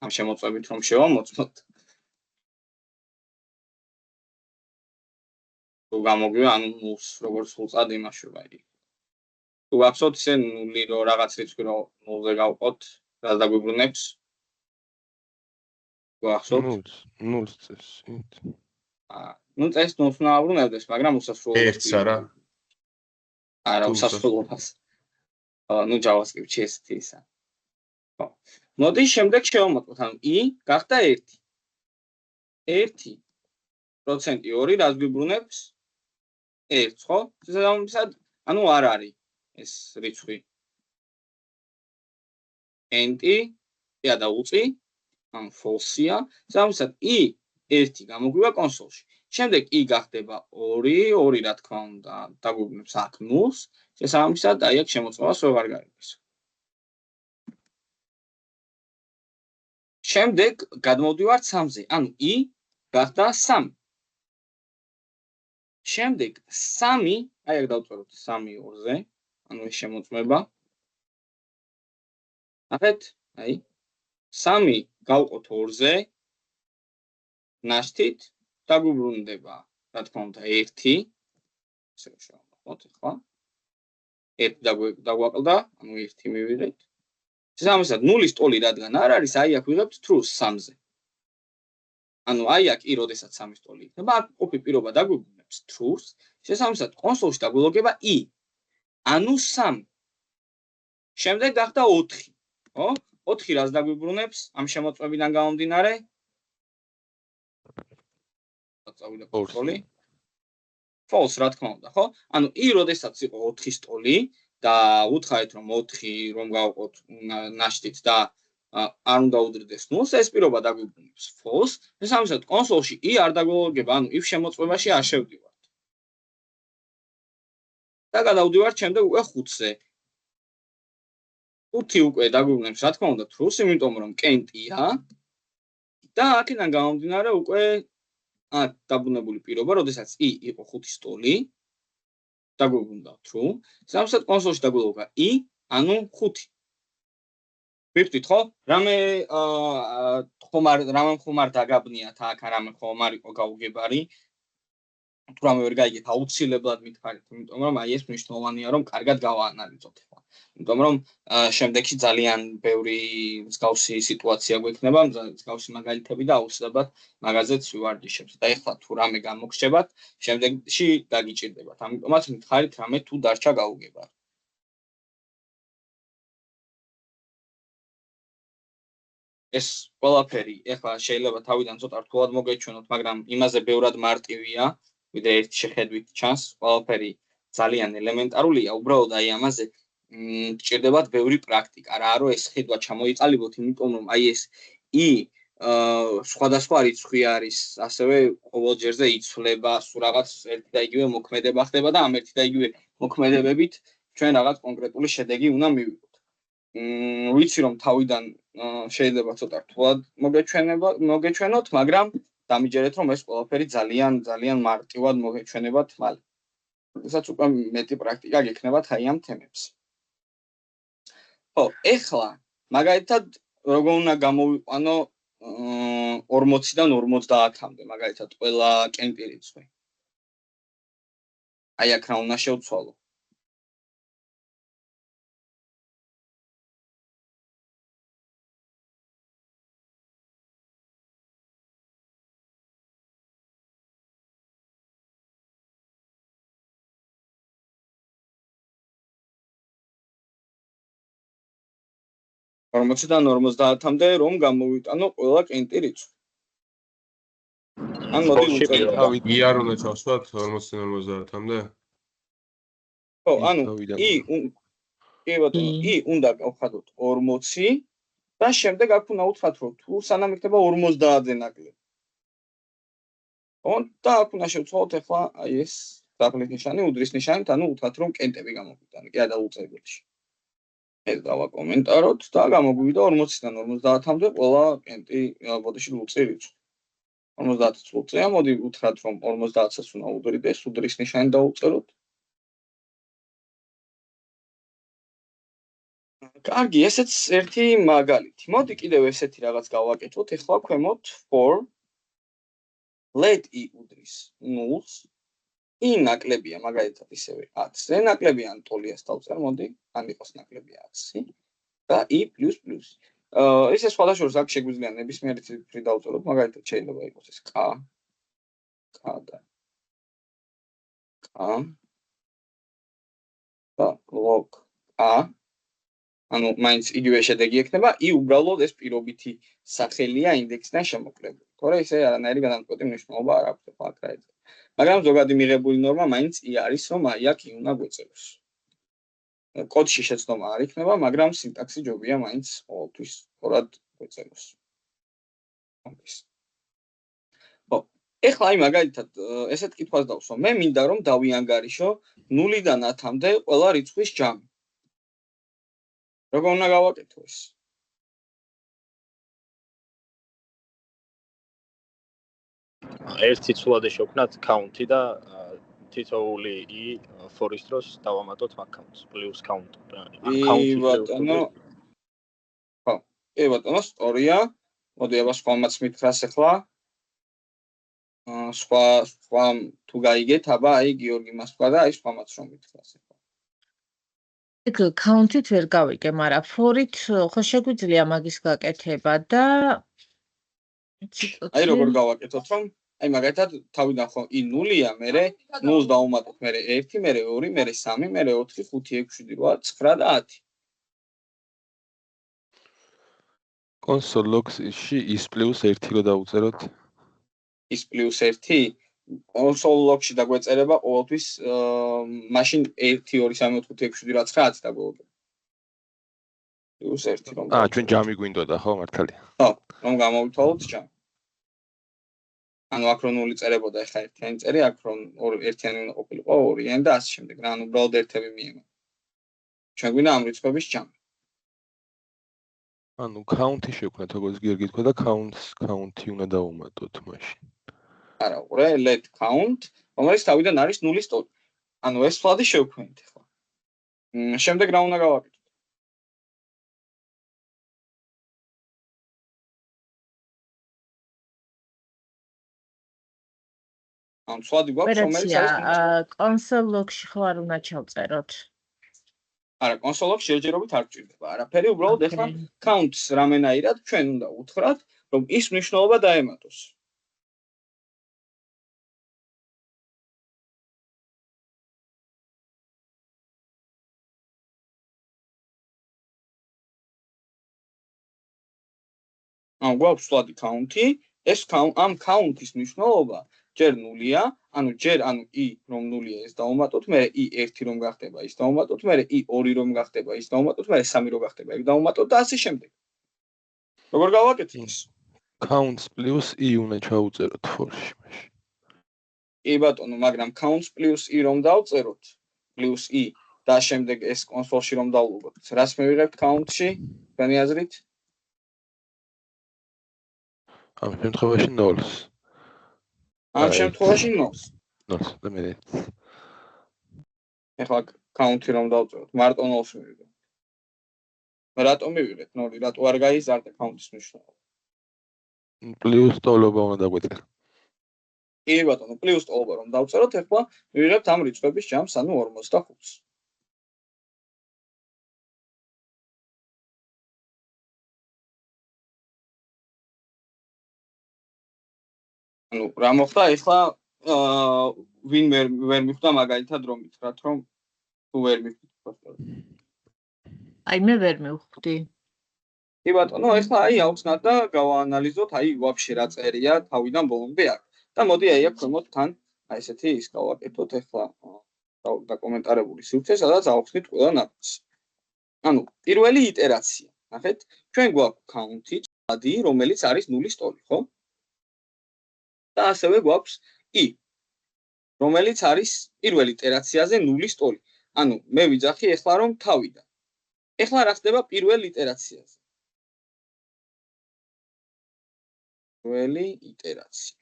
ამ შემოწმებით რომ შევამოწმოთ. თუ გამოგვივა, ანუ 0-ს როგორც ლუწად იმაშობა იგი. თუ გახსოვთ ისე 0 რო რაღაც რიცხვი რო 0-ზე გავყოთ, რაც დაგვიბრუნებს? გახსოვთ? 0-ს წეს. ნუ წეს 0-ს უნდა აბრუნებდეს, მაგრამ უსასრულობას. 1-ს არა. არა, უსასრულობას. ნუ JavaScript-ში ესეთი ისა. ხო. მოდი შემდეგ შევამოწმოთ, ანუ i გახდა 1. 1% 2 რაც გვიბრუნებს 1, ხო? შესაბამისად, ანუ არ არის ეს რიცხვი. ენტი, და უწი, ან false-ია. შესაბამისად, i 1 გამოგვივა კონსოლში. შემდეგ i გახდება 2, 2 რა თქმა უნდა, დაგვიბრუნებს აქ 0-ს. შესაბამისად, აი აქ შემოწმებას ვეღარ გაიგებს. შემდეგ გადმოვდივართ 3-ზე, ანუ i გახდა 3. შემდეგ 3, აი აქ დავწეროთ 3 2-ზე, ანუ ეს შემოწმება. ნახეთ, აი 3 გავყოთ 2-ზე ნაშთით დაგვიბრუნდება, რა თქმა უნდა 1. ესე შევამოყოთ ახლა. 1 დაგვაკლდა, ანუ 1 მივიღეთ. შესაბამისად 0-ის ტოლი რადგან არ არის, აი აქ ვიღებთ true-ს 3-ზე. ანუ აი აქ i როდესაც 3-ის ტოლი იქნება, აქ ყოფილი პირობა დაგვიბრუნებს true-ს. შესაბამისად კონსოლში დაგვილოგება i. ანუ 3. შემდეგ გახდა 4. ხო? 4 რას დაგვიბრუნებს ამ შემოწმებიდან გამომდინარე? წავიდა კონსოლი. false რა თქმა უნდა, ხო? ანუ i როდესაც იყო 4-ის ტოლი და უთხარით რომ 4 რომ გავყოთ ნაშთით და არ უნდა უდრდეს 0-ს, ეს პირობა დაგვიბრუნებს false. შესაბამისად კონსოლში i არ დაგვილოგება, ანუ if შემოწმებაში არ შევდივართ. და გადავდივართ შემდეგ უკვე 5-ზე. 5 უკვე დაგვიბრუნებს, რა თქმა უნდა, true-ს, იმიტომ რომ კენტია და აქედან გამომდინარე უკვე დაბრუნებული პირობა, როდესაც i იყო 5-ის ტოლი, დაგვიბრუნდა true. შესაბამისად კონსოლში დაგვილოგა i, ანუ 5. ვიფრთხილთ, ხო? რამე ხომარ დაგაბნიათ აქ, რამე ხომ არ იყო გაუგებარი. თუ რამე ვერ გაიგეთ, აუცილებლად მითხარით, იმიტომ რომ აი ეს მნიშვნელოვანია, რომ კარგად გავაანალიზოთ ახლა. იმიტომ რომ შემდეგში ძალიან ბევრი მსგავსი სიტუაცია გვექნება, მსგავსი მაგალითები და აუცილებლად მაგაზეც ვივარჯიშებთ. და ახლა თუ რამე გამოგრჩებათ, შემდეგში დაგიჭირდებათ. ამიტომაც მითხარით, რამე თუ დარჩა გაუგებარი. ეს ყველაფერი ახლა შეიძლება თავიდან ცოტა რთულად მოგეჩვენოთ, მაგრამ იმაზე ბევრად მარტივია, ვიდრე ერთი შეხედვით ჩანს, ყველაფერი ძალიან ელემენტარულია, უბრალოდ აი ამაზე გჭირდებათ ბევრი პრაქტიკა. რა რომ ეს ხედვა ჩამოიყალიბოთ, იმიტომ რომ აი ეს i სხვადასხვა რიცხვი არის, ასევე ყოველ ჯერზე იცვლება, სულ რაღაც ერთი და იგივე მოქმედება ხდება და ამ ერთი და იგივე მოქმედებებით ჩვენ რაღაც კონკრეტული შედეგი უნდა მივიღოთ. ვიცი რომ თავიდან შეიძლება ცოტა რთულად მოგეჩვენოთ, მაგრამ დამიჯერეთ რომ ეს ყველაფერი ძალიან მარტივად მოგეჩვენებათ მალე. როდესაც უკვე მეტი პრაქტიკა გექნებათ აი ამ თემებს. ხო, ეხლა მაგალითად როგორ უნდა გამოვიყვანო 40-დან 50-მდე, მაგალითად ყველა კენტი რიცხვი. აი აქ რა უნდა შევცვალო? და 50-მდე რომ გამოვიტანო ყველა კენტი რიცხვი. ან მოდი უწეროთ. i არ უნდა ჩავსვათ 40-დან 50-მდე? ხო, ანუ i უნდა გავხადოთ 40 და შემდეგ აქ უნდა უთხრათ რომ თუ სანამ იქნება 50-ზე ნაკლები. ხო, და აქ უნდა შევცვალოთ ახლა აი ეს დაღლის ნიშანი, უდრის ნიშანით, ანუ უთხრათ რომ კენტები გამოგვიტანა, კი ადაუწერებში. ეს დავაკომენტაროთ და გამოგვივიდა 40-დან 50-მდე ყველა კენტი ბოდიში ლუწი რიცხვი. 50-იც ლუწია, მოდი უთხრათ რომ 50-ს უნდა უდრიდეს, უდრის ნიშანი დავუწეროთ. კარგი, ესეც ერთი მაგალითი. მოდი კიდევ ესეთი რაღაც გავაკეთოთ. ეხლა ქვემოთ for let i უდრის 0-ს, i ნაკლებია მაგალითად ისევე 10-ზე, ნაკლებია ან ტოლიას დავწერ, მოდი, ან იყოს ნაკლებია 10 და i++. ესე სხვადასხვა აქ შეგვიძლია ნებისმიერი ციფრი დავწეროთ, მაგალითად შეიძლება იყოს ეს k და log a, ანუ მაინც იგივე შედეგი ექნება, i უბრალოდ ეს პირობითი სახელია ინდექსიდან შემოკლებული. თორე ისე არანაირი გადამწყვეტი მნიშვნელობა არ აქვს ახლა აქ რა ეძება. მაგრამ ზოგადი მიღებული ნორმა მაინც i არის, რომ აი აქ i უნდა გვეწეროს. კოდში შეცდომა არ იქნება, მაგრამ სინტაქსი ჯობია მაინც ყოველთვის სწორად გვეწეროს. ხო, ეხლა აი მაგალითად ესეთ კითხვას დავსვა. მე მინდა რომ დავიანგარიშო 0-დან 10-მდე ყველა რიცხვის ჯამი. როგორ უნდა გავაკეთო ეს? ერთი ცვლადე შევქნათ count-ი და თითოეული i for-ის დროს დავამატოთ მაგ counts plus count. კი ბატონო. ხო, კი ბატონო, სწორია. მოდი აბა სხვამაც მითხრას ახლა. სხვა თუ გაიგეთ, აბა აი გიორგი მას თქვა და აი სხვამაც რომ მითხრას ახლა. ეგ count-ით ვერ გავიგე, მაგრამ for-ით ხო შეგვიძლია მაგის გაკეთება და აი როგორ გავაკეთოთ, რომ აი მაგალითად თავიდან ხო i 0-ია, მერე 0-ს დავუმატოთ, მერე 1, მერე 2, მერე 3, მერე 4, 5, 6, 7, 8, 9 და 10. console log-ში is plus 1 რო დავუწეროთ. is plus 1 console log-ში დაგვეწერება ყოველთვის მაშინ 1 2 3 4 5 6 7 8 9 დაგვეწერება. plus 1 რომ ჩვენ ჯამი გვინდოდა ხო მართალია? ხო, რომ გამოვითვალოთ ჯამი. ანუ აქ რომ 0 წერებოდა, ეხლა ერთიანი წერი, აქ რომ ერთიანი უნდა ყოფილიყო, ორიანი და ასე შემდეგ. რა, ანუ უბრალოდ ერთები მიემო. ჩვენ გვინდა ამ რიცხვების ჯამი. ანუ count-ი შევქნათ, როგორც გიორგი თქვა და count-ი უნდა დავუმატოთ მაშინ. არა, უყურე, let count, რომელიც თავიდან არის 0-ის ტოლი. ანუ ეს ფლადი შევქმნით ახლა. შემდეგ რა უნდა გავაკეთოთ? ამ ფლადი გვაქვს, რომელიც არის console log-ში ხო არ უნდა ჩავწეროთ. არა, console log-ში ჯერჯერობით არ გჭირდება. არაფერი, უბრალოდ ახლა counts რამენაირად ჩვენ უნდა უთხრათ, რომ ის მნიშვნელობა დაემატოს. ანუ გვაქვს ფლადი count-ი, ეს ამ count-ის მნიშვნელობა ჯერ 0-ია, ანუ i რომ 0-ია ეს დავუმატოთ, მერე i 1 რომ გახდება, ის დავუმატოთ, მერე i 2 რომ გახდება, ის დავუმატოთ, მერე 3 რომ გახდება, ეგ დავუმატოთ და ასე შემდეგ. როგორ გავაკეთოთ ეს? counts plus i უნდა ჩაუწეროთ for-ში მაშინ. კი ბატონო, მაგრამ counts plus i რომ დავწეროთ, plus i და შემდეგ ეს console-ში რომ დავлогოთ. რას მივიღებთ count-ში? თქვენი აზრით? ამ შემთხვევაში 0-ს. ამ შემთხვევაში 0-ს. 0-ს და მე. ეხლა count-ი რომ დავწეროთ, მარტო 0-ს მივიღებთ. რატომ მივიღეთ 0? რატო არ გაიზარდა count-ის მნიშვნელობა? plus ტოლობა უნდა დაგვეწერა. კი ბატონო, plus ტოლობა რომ დავწეროთ, ეხლა მივიღებთ ამ რიცხვების ჯამს, ანუ 45-ს. ანუ რა მოხდა ეხლა ვინ ვერ მიხვდა მაგალითად რომ მითხრათ რომ თუ ვერ მიხვდით. აი მე ვერ მივხვდი. კი ბატონო, ეხლა აი ავხსნათ და გავაანალიზოთ აი ვაფშე რა წერია თავიდან ბოლომდე აქ. და მოდი აი აქ ქვემოთ თან აი ესეთი ის გავაკეთოთ ეხლა დაკომენტარებული სივრცე, სადაც ავხსნით ყველა ნაბიჯს. ანუ პირველი იტერაცია, ნახეთ, ჩვენ გვაქვს count-ი, ფლადი, რომელიც არის 0-ის ტოლი, ხო? და ასევე გვაქვს i, რომელიც არის პირველ იტერაციაზე 0-ის ტოლი. ანუ მე ვიძახი ეხლა რომ თავიდან. ეხლა რა ხდება პირველ იტერაციაზე? პირველი იტერაცია.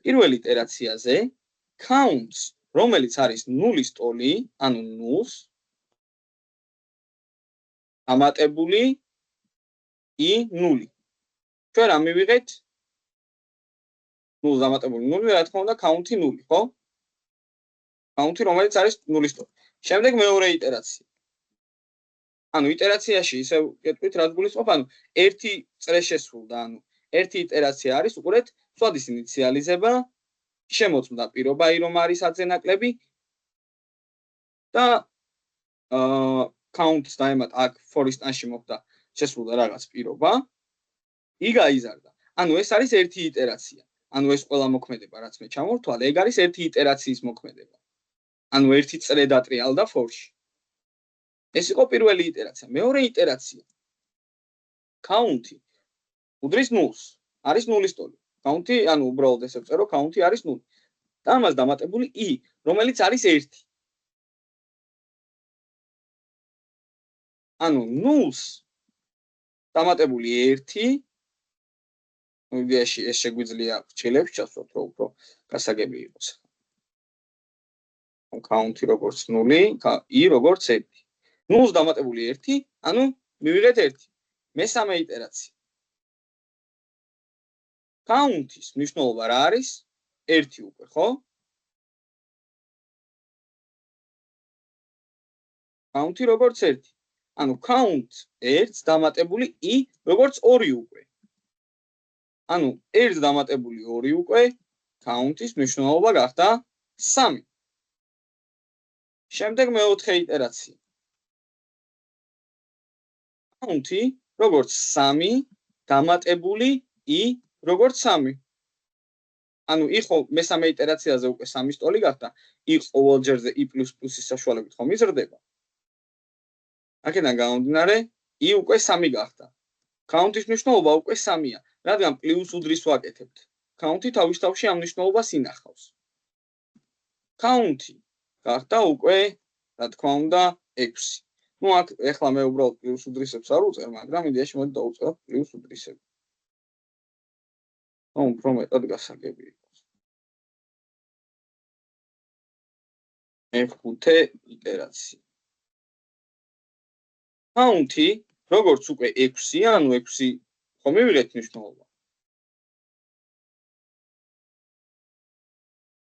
პირველ იტერაციაზე counts, რომელიც არის 0-ის ტოლი, ანუ 0-ს ამატებული i 0. ჩვენ რა მივიღეთ? 0 დამატებული 0, რა თქმა უნდა, count-ი 0, ხო? count-ი რომელიც არის 0-ის ტოლი. შემდეგ მეორე იტერაცია. ანუ იტერაციაში ისე გეტყვით რაც გულისხმობ, ანუ ერთი წრე შესრულდა, ანუ ერთი იტერაცია არის, უყურეთ, სვადის ინიციალიზება, შემოწმდა პირობა, რომ არის ათზე-ნაკლები და count-ს დაემატა აქ for-ის ტანში მოხდა შესრულდა რაღაც პირობა, i გაიზარდა. ანუ ეს არის ერთი იტერაცია. ანუ ეს ყველა მოქმედება, რაც მე ჩამოვთვალე, ეგ არის ერთი იტერაციის მოქმედება. ანუ ერთი წრე დატრიალდა for-ში. ეს იყო პირველი იტერაცია. მეორე იტერაცია. count-ი უდრის 0-ს, არის 0-ის ტოლი. count-ი, ანუ უბრალოდ ესე ვწერო, count-ი არის 0. და ამას დამატებული i, რომელიც არის 1. ანუ 0-ს დამატებული 1 იდეაში ეს შეგვიძლია ფრჩილებს ჩასვათ, რომ უფრო გასაგები იყოს. County როგორც 0, I როგორც 1. 0-ს დამატებული 1, ანუ მივიღეთ 1. მესამე იტერაცია. Count-ის მნიშვნელობა რა არის? 1 უკვე, ხო? Count-ი როგორც 1. ანუ count 1-ს დამატებული I როგორც 2 უკვე. ანუ 1-ს დამატებული 2 უკვე count-ის მნიშვნელობა გახდა 3. შემდეგ მეოთხე იტერაცია. Count-ი როგორც 3 დამატებული I როგორც 3. ანუ I ხო მესამე იტერაციაზე უკვე 3-ის ტოლი გახდა, I ყოველჯერზე I++-ის საშუალებით ხომ იზრდება. აქედან გამომდინარე, I უკვე 3 გახდა. Count-ის მნიშვნელობა უკვე 3-ია, რადგან პლუს უდრის ვაკეთებთ. Count-ი თავის თავში ამ მნიშვნელობას ინახავს. Count-ი გახდა უკვე, რა თქმა უნდა, 6. ნუ აქ ეხლა მე უბრალოდ პლუს უდრისებს არ უწერ, მაგრამ იდეაში მოდი დავუწეროთ პლუს უდრისები. ნუ უფრო მეტად გასაგები იყოს. მეხუთე იტერაცია. Count-ი როგორც უკვე 6-ია, ანუ 6 ხომ მივიღეთ მნიშვნელობა.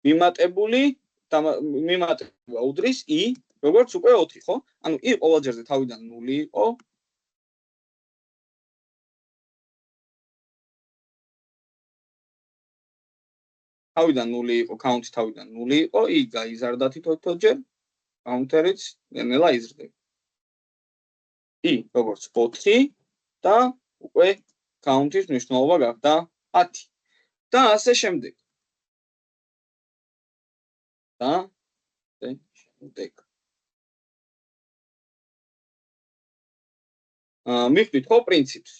მიმატებული უდრის I როგორც უკვე 4, ხო? ანუ I ყოველჯერზე თავიდან 0 იყო. თავიდან 0 იყო, count-ი თავიდან 0 იყო, I გაიზარდა თითოჯერ, counter-იც ნელა იზრდება. I როგორც 4 და უკვე count-ის მნიშვნელობა გახდა 10. და ასე შემდეგ. და შემდეგ. მიხვდით ხო პრინციპს?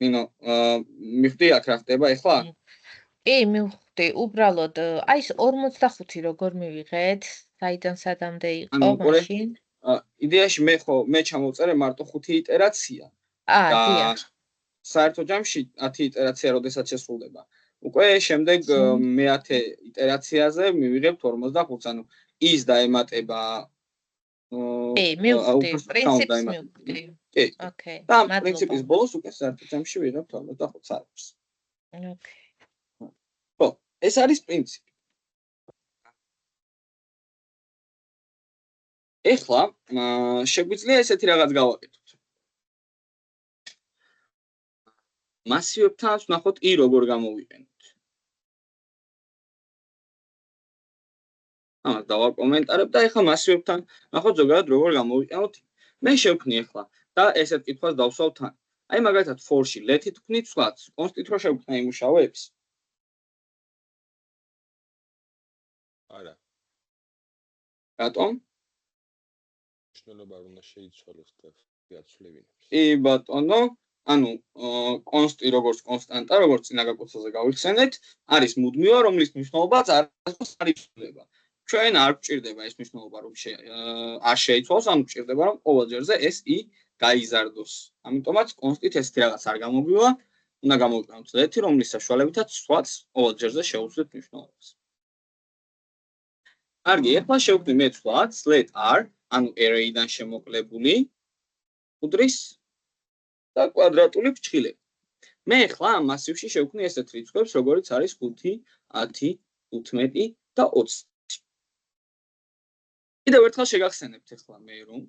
ნინო, მიხვდი აქ რა ხდება ახლა? კი, მივხვდი, უბრალოდ აი ეს 45 როგორ მივიღეთ? საიდან სადამდე იყო მაშინ? იდეაში მე ჩამოვწერე მარტო 5 იტერაცია. დიახ. საერთო ჯამში 10 იტერაცია როდესაც შესრულდება. უკვე შემდეგ მე-10 იტერაციაზე მივიღებთ 45, ანუ ის დაემატება მივხვდი, პრინციპს მივხვდი. კი. ოკეი. და პრინციპის ბოლოს უკვე საერთო ჯამში ვიღებთ 45 საერთოს. ოკეი. ხო, ეს არის პრინციპი. ეხლა შეგვიძლია ესეთი რაღაც გავაკეთოთ. მასივებთან ვნახოთ I როგორ გამოვიყენოთ. ამას დავაკომენტარებ და ეხლა მასივებთან ვნახოთ ზოგადად როგორ გამოვიყენოთ. მე შევქმნი ეხლა და ესეთ კითხვას დავსვავ თან. აი მაგალითად for-ში let-ით ვქნით სხვაც, const-ით რო შევქმნა იმუშავებს? არა. რატომ? მნიშვნელობა უნდა შეიცვალოს და გაცვლებინებს. კი ბატონო, ანუ const-ი როგორც კონსტანტა, როგორც წინა გაკუთვაზე გავიხსენეთ, არის მუდმივა, რომლის მნიშვნელობაც არასდროს არ იცვლება. ჩვენ არ გვჭირდება ეს მნიშვნელობა, რომ არ შეიცვალოს, ანუ გვჭირდება, რომ ყოველჯერზე ეს I გაიზარდოს. ამიტომაც const-ით ესეთი რაღაც არ გამოგვივა, უნდა გამოვიყენოთ let-ი, რომლის საშუალებითაც სხვაც ყოველჯერზე შევუცვლით მნიშვნელობას. კარგი, ეხლა შევქმნი მე სხვაც let r, ანუ array-დან შემოკლებული უდრის და კვადრატული ფრჩხილები. მე ეხლა ამ მასივში შევქმნი ესეთ რიცხვებს, როგორიც არის 5, 10, 15 და 20. კიდევ ერთხელ შეგახსენებთ ეხლა მე რომ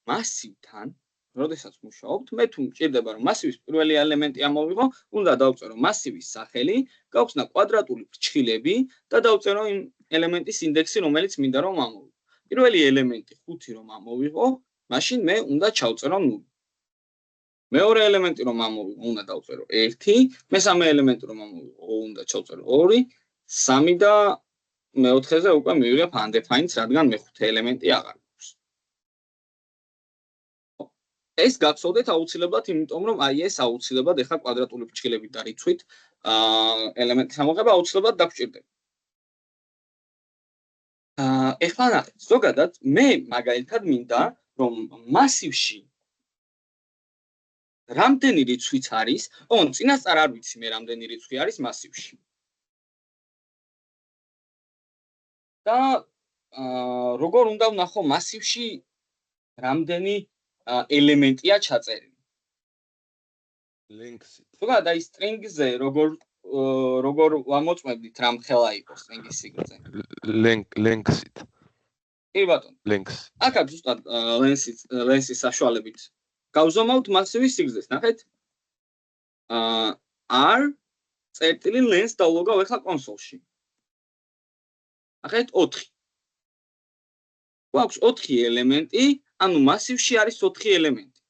მასივთან, როდესაც მუშაობთ, მე თუ მჭირდება რომ მასივის პირველი ელემენტი ამოვიღო, უნდა დავწერო მასივის სახელი, გავხსნა კვადრატული ფრჩხილები და დავწერო იმ ელემენტის ინდექსი, რომელიც მინდა რომ ამოვიღო. პირველი ელემენტი 5 რომ ამოვიღო, მაშინ მე უნდა ჩავწერო 0. მეორე ელემენტი რომ ამოვიღო, უნდა დავწერო 1, მესამე ელემენტი რომ ამოვიღო, უნდა ჩავწერო 2, 3 და მეოთხეზე უკვე მივიღებ undefined, რადგან მეხუთე ელემენტი აღარ გვაქვს. ეს გახსოვდეთ აუცილებლად, იმიტომ რომ აი ეს აუცილებლად ეხლა კვადრატული ფრჩხილებით დარიცხვით, ელემენტის ამოღება აუცილებლად დაგჭირდება. ეხლა ნახეთ, ზოგადად მე მაგალითად მინდა რომ მასივში რამდენი რიცხვიც არის, ოღონდ წინასწარ არ ვიცი მე რამდენი რიცხვი არის მასივში. და როგორ უნდა ვნახო მასივში რამდენი ელემენტია ჩაწერილი. Links-ით. ზოგადად აი string-ზე როგორ ვამოწმებდით რამ ხელა იყოს string-ის სიგრძე. Links-ით. კი ბატონო. Links. აქაც ზუსტად lens-ის საშუალებით გავზომავთ მასივის სიგრძეს, ნახეთ? R წერტილი lens დავლოგავ ახლა კონსოლში. ნახეთ 4. გვაქვს 4 ელემენტი, ანუ მასივში არის 4 ელემენტი.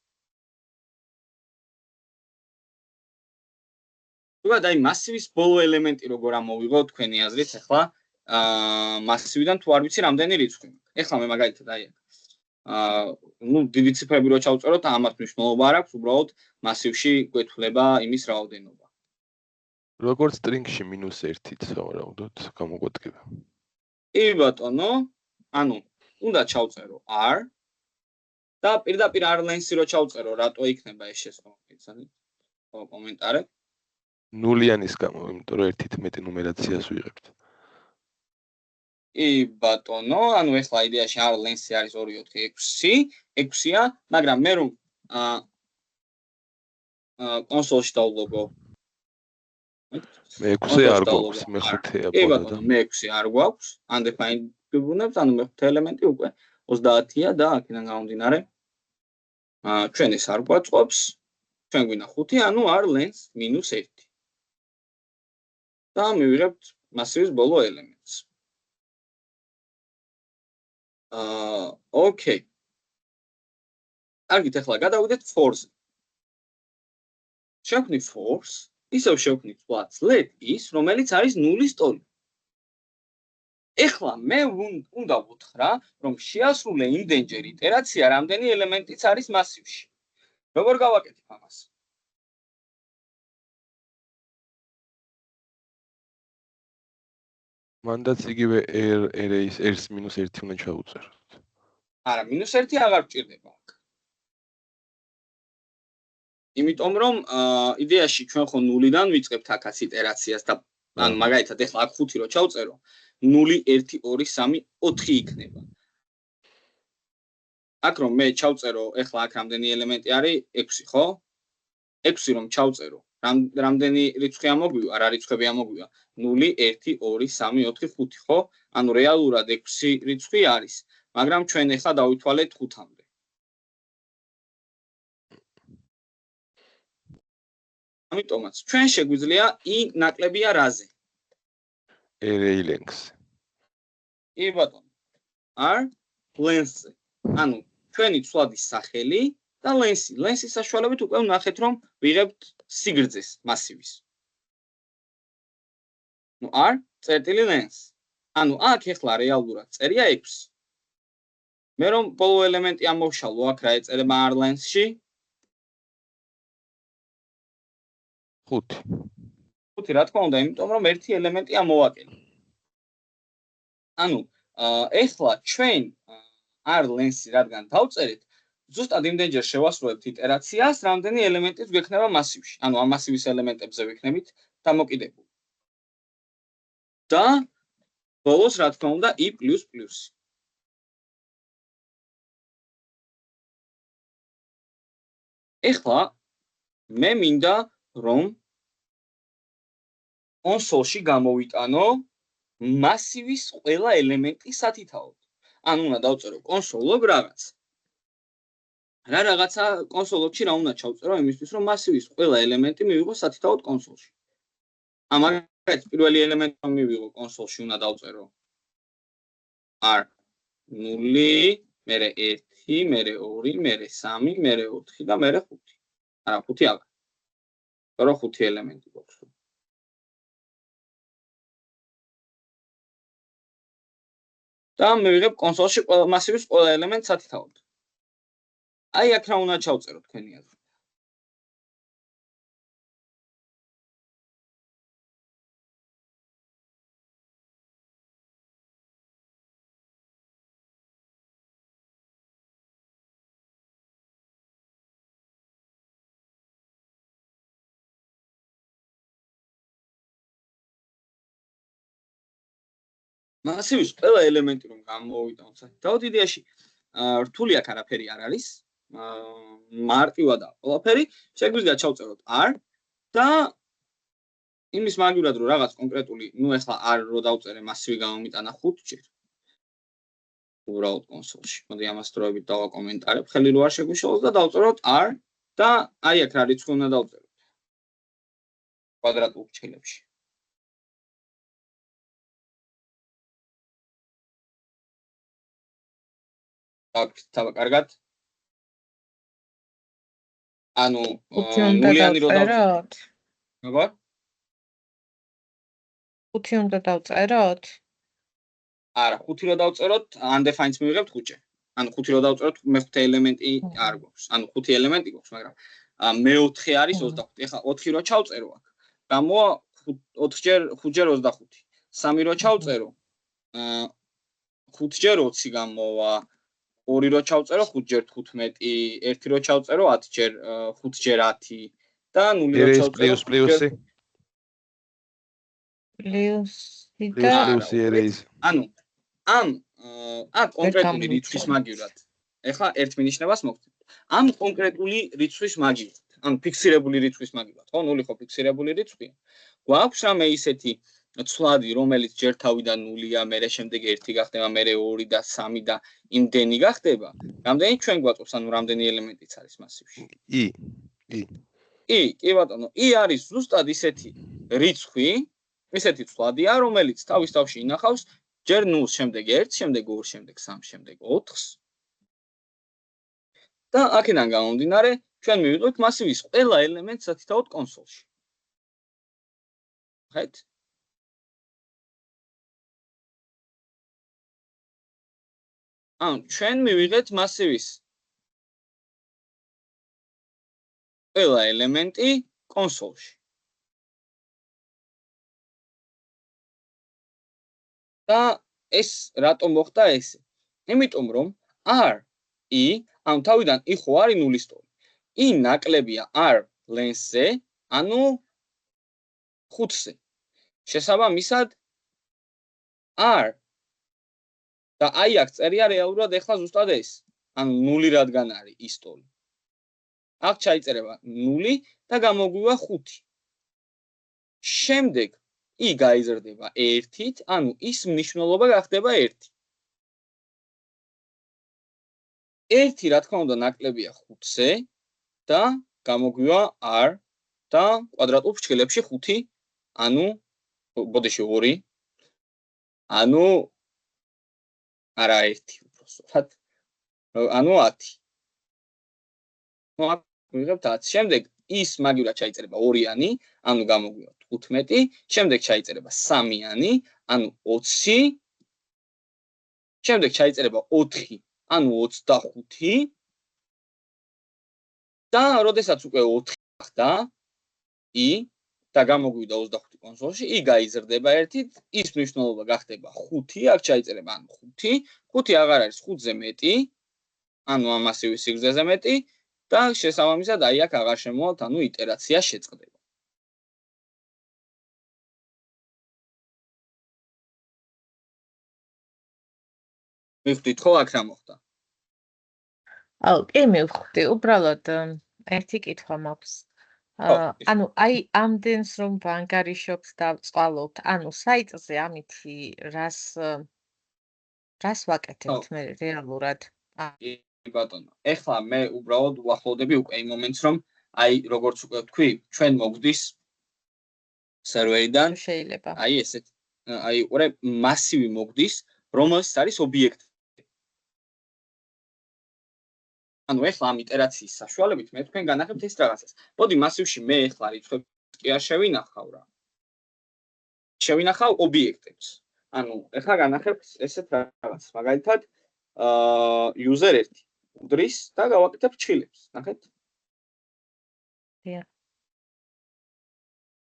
ზოგადად აი მასივის ბოლო ელემენტი როგორ ამოვიღო თქვენი აზრით ახლა მასივიდან თუ არ ვიცი რამდენი რიცხვი. ახლა მე მაგალითად აი ნუ დიდი ციფრები რო ჩავწეროთ, ამას მნიშვნელობა არ აქვს, უბრალოდ მასივში გვეთვლება იმის რაოდენობა. როგორც string-ში -1-ით სავარაუდოდ გამოგვადგება. კი ბატონო, ანუ უნდა ჩავწერო r და პირდაპირ r lens-ი რო ჩავწერო, რატო იქნება ეს შესაძლებელი? კომენტარი. ნულიანის გამო, იმიტომ რომ 1-ით მეტი ნუმერაციას ვიღებთ. კი ბატონო, ანუ ახლა იდეაში r lens-ი არის 2 4 6, 6-ია, მაგრამ მე რომ კონსოლში დავლოგო მე 6 არ გვაქვს, მე 5-ია პოდა და მე 6 არ გვაქვს, undefined ვიბრუნებთ, ანუ მე 5 ელემენტი უკვე 30-ია და აქედან გამომდინარე ჩვენ ეს არ გვაწყობს, ჩვენ გვინდა 5, ანუ r lens -1. და მივიღებთ მასივის ბოლო ელემენტს. ოკეი. კარგით, ახლა გადავიდეთ for-ზე. შევქმნით for-ს, ისევ შევქმნით what let is, რომელიც არის 0-ის ტოლი. ახლა მე უნდა ვუთხრა, რომ შეასრულე იმდენჯერ იტერაცია, რამდენი ელემენტიც არის მასივში. როგორ გავაკეთებ ამას? მანდაც იგივე arrays r-ს -1 უნდა ჩაუწეროთ. არა, -1 აღარ გვჭირდება აქ. იმიტომ რომ იდეაში ჩვენ ხო 0-დან ვიწყებთ აქაც იტერაციას და ანუ მაგალითად ახლა აქ 5 რო ჩავწერო, 0 1 2 3 4 იქნება. აქ რომ მე ჩავწერო, ახლა აქ რამდენი ელემენტი არის? 6, ხო? 6 რომ ჩავწერო, რამდენი რიცხვი ამოგვივა? რა რიცხვები ამოგვივა? 0 1 2 3 4 5, ხო? ანუ რეალურად 6 რიცხვი არის, მაგრამ ჩვენ ახლა დავითვალეთ 5-მდე. ამიტომაც ჩვენ შეგვიძლია i ნაკლებია რაზე? array length. კი ბატონო. r length-ზე. ანუ ჩვენი ცვლადის სახელი და length-ი. length-ის საშუალებით უკვე ვნახეთ, რომ ვიღებთ სიგრძეს მასივის. ნუ r წერტილი length. ანუ აქ ახლა რეალურად წერია 6. მე რომ ბოლო ელემენტი ამოვშალო, აქ რა ეწერება r length-ში? 5. 5, რა თქმა უნდა, იმიტომ რომ ერთი ელემენტი ამოვაკელე. ანუ ახლა ჩვენ r length-ი რადგან დავწერეთ, ზუსტად იმდენჯერ შევასრულებთ იტერაციას, რამდენი ელემენტიც გვექნება მასივში. ანუ ამ მასივის ელემენტებზე ვიქნებით დამოკიდებული. და ბოლოს რა თქმა უნდა i++. ახლა მე მინდა რომ კონსოლში გამოვიტანო მასივის ყველა ელემენტი სათითაოდ. ანუ უნდა დავწერო console.log რაღაც. რა რაღაცა console.log-ში რა უნდა ჩავწერო იმისთვის, რომ მასივის ყველა ელემენტი მივიღო სათითაოდ კონსოლში. ამაგაც პირველი ელემენტი რომ მივიღო კონსოლში უნდა დავწერო r 0, მერე 1, მერე 2, მერე 3, მერე 4 და მერე 5. არა, 5 აღარ. თორე 5 ელემენტი გვაქვს. და მივიღებ კონსოლში მასივის ყველა ელემენტს სათითაოდ. აი აქ რა უნდა ჩავწერო თქვენი აზრით? მასივის ყველა ელემენტი რომ გამოვიტანოთ საკითხავთ იდეაში რთული აქ არაფერი არ არის მარტივადაა ყველაფერი შეგვიძლია ჩავწეროთ r და იმის მაგივრად რომ რაღაც კონკრეტული ნუ ახლა r რო დავწერე მასივი გამომიტანა 5 ჯერ უბრალოდ კონსოლში მოდი ამას დროებით დავაკომენტარებ ხელი რო არ შეგვიშალოს და დავწეროთ r და აი აქ რა რიცხვი უნდა დავწეროთ კვადრატულ ფრჩხილებში თავა კარგად ანუ ნულიანი რო დავწეროთ როგორ 5 უნდა დავწეროთ არა 5 რო დავწეროთ undefined-ს მივიღებთ 5-ზე ანუ 5 რო დავწეროთ მეხუთე ელემენტი არ გვაქვს ანუ 5 ელემენტი გვაქვს მაგრამ მე-4 არის 25 ეხლა 4 რო ჩავწერო აქ გამოვა 4 ჯერ 5 ჯერ 25 3 რო ჩავწერო 5 ჯერ 20 გამოვა 2 რო ჩავწერო 5 ჯერ 15 1 რო ჩავწერო 10 ჯერ 5 ჯერ 10 და 0 რო ჩავწერო პლუსი პლუსი ერეიზ ანუ ამ კონკრეტული რიცხვის მაგივრად ეხლა ერთ მინიშნებას მოგწევთ ამ კონკრეტული რიცხვის მაგივრად ანუ ფიქსირებული რიცხვის მაგივრად ხო 0 ხო ფიქსირებული რიცხვია გვაქვს რამე ისეთი ცვლადი რომელიც ჯერ თავიდან 0-ია მერე შემდეგ 1 გახდება მერე 2 და 3 და იმდენი გახდება რამდენი ჩვენ გვაწყობს ანუ რამდენი ელემენტიც არის მასივში კი ბატონო არის ზუსტად ისეთი რიცხვი ისეთი ცვლადია რომელიც თავის თავში ინახავს ჯერ 0-ს შემდეგ 1-ს შემდეგ 2-ს შემდეგ 3-ს შემდეგ 4-ს და აქედან გამომდინარე ჩვენ მივიღებთ მასივის ყველა ელემენტს სათითაოდ კონსოლში ხეთ ანუ ჩვენ მივიღეთ მასივის ყველა ელემენტი კონსოლში და ეს რატომ მოხდა ესე? იმიტომ რომ r i ამ თავიდან i ხო არის 0-ის ტოლი. i ნაკლებია r length-ზე, ანუ 5-ზე. შესაბამისად r და i აქ წერია რეალურად ეხლა ზუსტად ეს. ანუ 0 რადგან არის ის ტოლი. აქ ჩაიწერება 0 და გამოგვივა 5. შემდეგ i გაიზრდება 1-ით, ანუ ის მნიშვნელობა გახდება 1. 1 რა თქმა უნდა ნაკლებია 5-ზე და გამოგვივა r და კვადრატულ ფრჩხილებში 5, ანუ ბოდიში 2, ანუ არა 1 უბრალოდ, ანუ 10. ნუ აქ ვიღებთ 10. შემდეგ ის მაგივრად ჩაიწერება 2-იანი, ანუ გამოგვივა 15, შემდეგ ჩაიწერება 3-იანი, ანუ 20, შემდეგ ჩაიწერება 4, ანუ 25 და როდესაც უკვე 4 ხდა i და გამოგვივიდა 25 კონსოლში, i გაიზრდება 1-ით, ის მნიშვნელობა გახდება 5, აქ ჩაიწერება ანუ 5, 5 აღარ არის 5-ზე მეტი, ანუ ამ მასივის სიგრძეზე მეტი და შესაბამისად აი აქ აღარ შემოვალთ, ანუ იტერაცია შეწყდება. მივხვდით ხო აქ რა მოხდა? აუ, კი მივხვდი, უბრალოდ ერთი კითხვა მაქვს. ანუ აი ამდენს რომ ვანგარიშობთ და ვწყვალობთ, ანუ საიტზე ამითი რას ვაკეთებთ მე რეალურად? კი ბატონო, ეხლა მე უბრალოდ უახლოვდები უკვე იმ მომენტს რომ აი როგორც უკვე ვთქვი, ჩვენ მოგდის სერვერიდან შეიძლება. აი ესეთ აი უყურე მასივი მოგდის, რომელსაც არის ობიექტი. ანუ ეხლა ამ იტერაციის საშუალებით მე თქვენ განახებთ ეს რაღაცას. მოდი მასივში მე ეხლა რიცხვებს კი არ შევინახავ რა. შევინახავ ობიექტებს. ანუ ეხლა განახებთ ესეთ რაღაცას. მაგალითად, user 1 უდრის და გავაკეთებ ფრჩხილებს, ნახეთ? დიახ.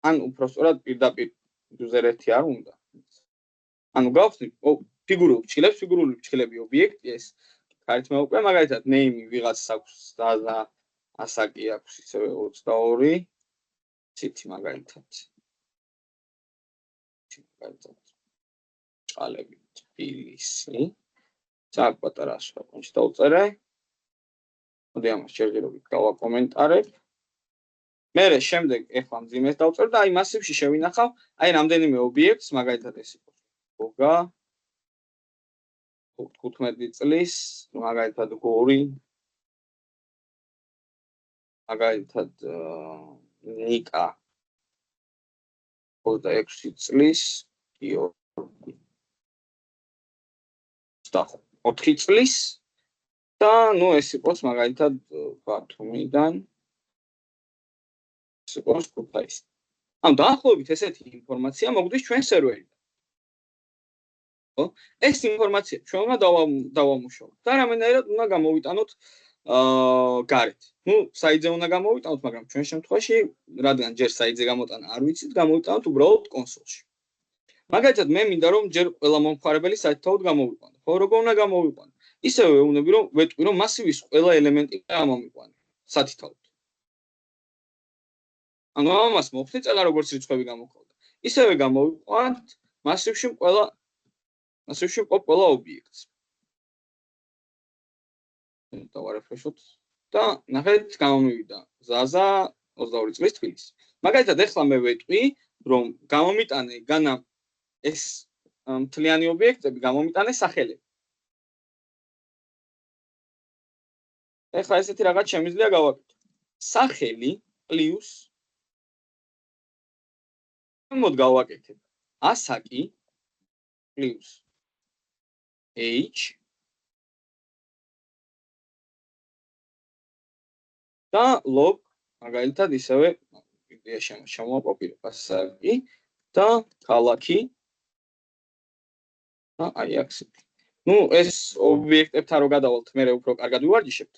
ან უბრალოდ პირდაპირ user 1 არ უნდა. ანუ გავხსნით ფიგურულ ფრჩხილებს, ფიგურული ფრჩხილები ობიექტი ეს ხარით მე უკვე მაგალითად name ვიღაცას აქვს და ასაკი აქვს ისევე 22 ცითი მაგალითად ბრჭყალები თბილისი ძალიან პატარა ასოთში დავწერე მოდი ამას ჯერჯერობით გავაკომენტარებ მე შემდეგ ეხლა მძიმეს დავწერ და აი მასივში შევინახავ აი რამდენიმე ობიექტს მაგალითად ეს იყო გოგა 15 წლის მაგალითად გორი მაგალითად ნიკა 26 წლის გიორგი 4 წლის და ნუ ეს იყოს მაგალითად ბათუმიდან ეს იყოს ქუთაისიდან ამ დაახლოებით ესეთი ინფორმაცია მოგვდის ჩვენ სერვერიდან ეს ინფორმაცია ჩვენ უნდა დავამუშავოთ და რამენერად უნდა გამოვიტანოთ გარეთ. ნუ საიტზე უნდა გამოვიტანოთ, მაგრამ ჩვენ შემთხვევაში, რადგან ჯერ საიტზე გამოტანა არ ვიცით, გამოვიტანოთ უბრალოდ კონსოლში. მაგალითად, მე მინდა რომ ჯერ ყველა მომხმარებელი საერთოდ გამოვიყვანო. ხო, როგორ უნდა გამოვიყვანო? ისევე ვეუბნები რომ ვეტყვი რომ მასივის ყველა ელემენტი გამომიყვანო სათითაოდ. ანუ ამას მოვხდი წელა როგორც რიცხვები გამოქვდა. ისევე გამოვიყვანთ მასივში ყველა ობიექტს. დავარეფრეშოთ და ნახეთ გამომივიდა ზაზა 22 წლის თბილისი. მაგალითად ეხლა მე ვეტყვი რომ გამომიტანე განა ეს მთლიანი ობიექტები გამომიტანე სახელები. ეხლა ესეთი რაღაც შემიძლია გავაკეთო. სახელი პლუს მოდ გავაკეთებ. ასაკი პლუს h და log მაგალითად ისევე იდეა შემოვაკოპირებ ასაკი და ქალაქი და აი აქეთ. ნუ ეს ობიექტებთან რო გადავალთ, მე უფრო კარგად ვივარჯიშებთ.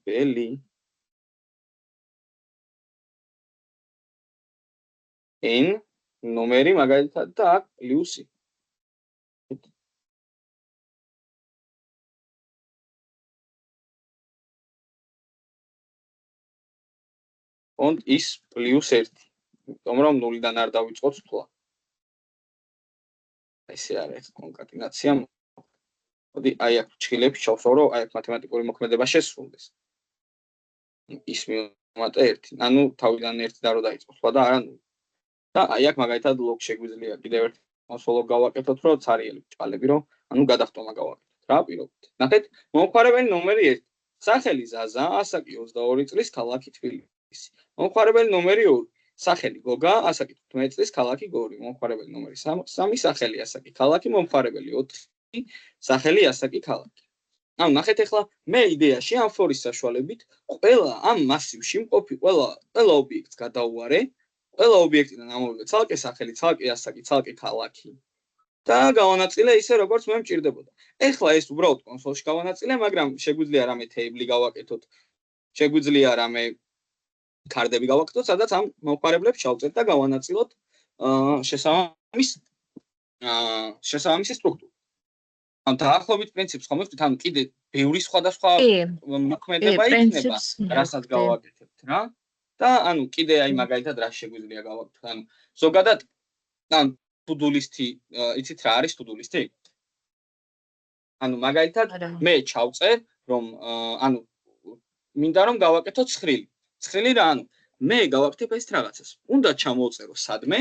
ბელი n ნომერი მაგალითად და აქ პლუსი. font is +1. იმიტომ რომ 0-დან არ დავიწყოთ თვლა. ესე არის კონკატინაცია. მოდი აი აქ ჩხილებს ჩავსვრო, აი აქ მათემატიკური მოქმედება შესრულდეს. ის მივამატე 1. ანუ თავიდან 1 და რო დაიწყოს თვლა და არა 0. და აი აქ მაგალითად log შეგვიძლია კიდევ ერთ log გავაკეთოთ, რომ ცარიელი ბრჭყალები რომ ანუ გადახტომა გავაკეთოთ. რა პირობთ? ნახეთ, მომხმარებელი ნომერი 1. სახელი ზაზა, ასაკი 22 წლის, ქალაქი თბილისი. მომხმარებელი ნომერი 2. სახელი გოგა, ასაკი 15 წლის, ქალაქი გორი. მომხმარებელი ნომერი 3. სახელი ასაკი ქალაქი, მომხმარებელი 4. სახელი ასაკი ქალაქი. ანუ ნახეთ ახლა მე იდეაში ამ ფორის საშუალებით ყველა ამ მასივში მყოფი ყველა ობიექტს გადავუარე, ყველა ობიექტიდან ამოვიღე ცალკე სახელი, ცალკე ასაკი, ცალკე ქალაქი და გავანაწილე ისე როგორც მე მჭირდებოდა. ეხლა ეს უბრალოდ კონსოლში გავანაწილე, მაგრამ შეგვიძლია რამე თეიბლი გავაკეთოთ, შეგვიძლია რამე კარდები გავაკეთოთ, სადაც ამ მომხმარებლებს ჩავწერთ და გავანაწილოთ შესაბამისი სტრუქტურა. ან დაახლოებით პრინციპს ხომ ვიხდით, ანუ კიდე ბევრი სხვადასხვა მოქმედება იქნება, რასაც გავაკეთებთ რა. და ანუ კიდე აი მაგალითად რა შეგვიძლია გავაკეთოთ. ანუ ზოგადად ან to-do list-ი, იცით რა არის to-do list-ი? ანუ მაგალითად მე ჩავწერ რომ ანუ მინდა რომ გავაკეთო ცხრილი. ცხრილი რა, ანუ მე გავაკეთებ ეს რაღაცას. უნდა ჩამოვწერო სადმე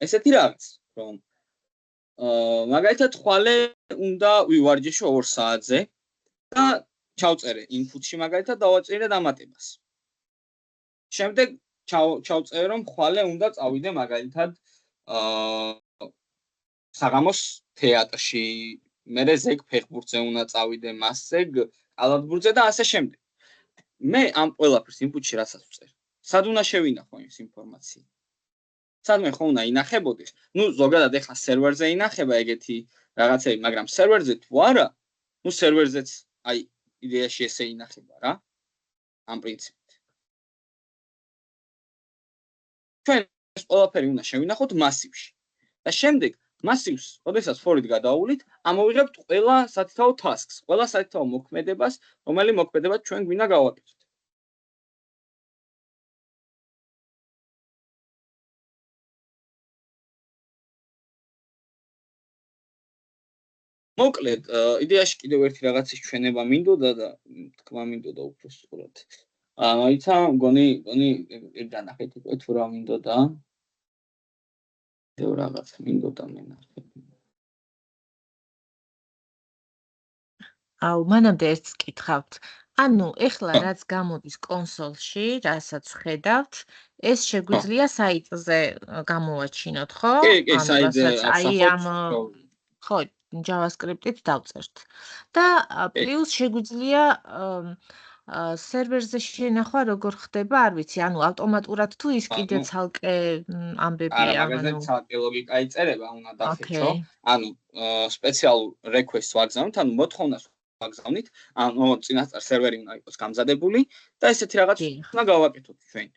ესეთი რაღაც, რომ მაგალითად ხვალე უნდა ვივარჯიშო 2 საათზე და ჩავწერე input-ში მაგალითად დავაწერე დამატებას. შემდეგ ჩავწერე რომ ხვალე უნდა წავიდე მაგალითად საღამოს თეატრში, მერე ზეგ ფეხბურთზე უნდა წავიდე, მას ზეგ კალათბურთზე და ასე შემდეგ. მე ამ ყველაფერს input-ში რასაც ვწერ. სად უნდა შევინახო ეს ინფორმაცია? სადმე ხო უნდა ინახებოდეს. ნუ ზოგადად ეხლა სერვერზე ინახება ეგეთი რაღაცები, მაგრამ სერვერზე თუ არა, ნუ სერვერზეც აი იდეაში ესე ინახება რა. ამ პრინციპით. ჩვენ ეს ყველაფერი უნდა შევინახოთ მასივში. და შემდეგ მასივს, ოდესაც ფორით გადავულით, ამოვიღებთ ყველა სათითაო tasks, ყველა სათითაო მოქმედებას, რომელი მოქმედება ჩვენ გვინდა გავაკეთოთ. მოკლედ, იდეაში კიდევ ერთი რაღაცის ჩვენება მინდოდა და თქვა მინდოდა უფრო სწორად. მაიცა მგონი განახეთ თუ რა მინდოდა. დეო რაღაც მინდოდა მე ნახე. მანამდე ერთს კითხავთ. ანუ ეხლა რაც გამოდის კონსოლში, რასაც ხედავთ, ეს შეგვიძლია საიტზე გამოვაჩინოთ, ხო? კი, საიტზე ხო, JavaScript-ით დავწერთ. და პლუს შეგვიძლია სერვერზე შენახვა როგორ ხდება, არ ვიცი, ანუ ავტომატურად თუ ის კიდე ცალკე ამბებია, არა, მაგაზე ცალკე ლოგიკა იწერება, უნდა დახეჭო. ანუ სპეციალურ request-ს ვაგზავნით, ანუ მოთხოვნას ვაგზავნით, ანუ წინასწარ სერვერი უნდა იყოს გამზადებული და ესეთი რაღაც უნდა გავაკეთოთ ჩვენ.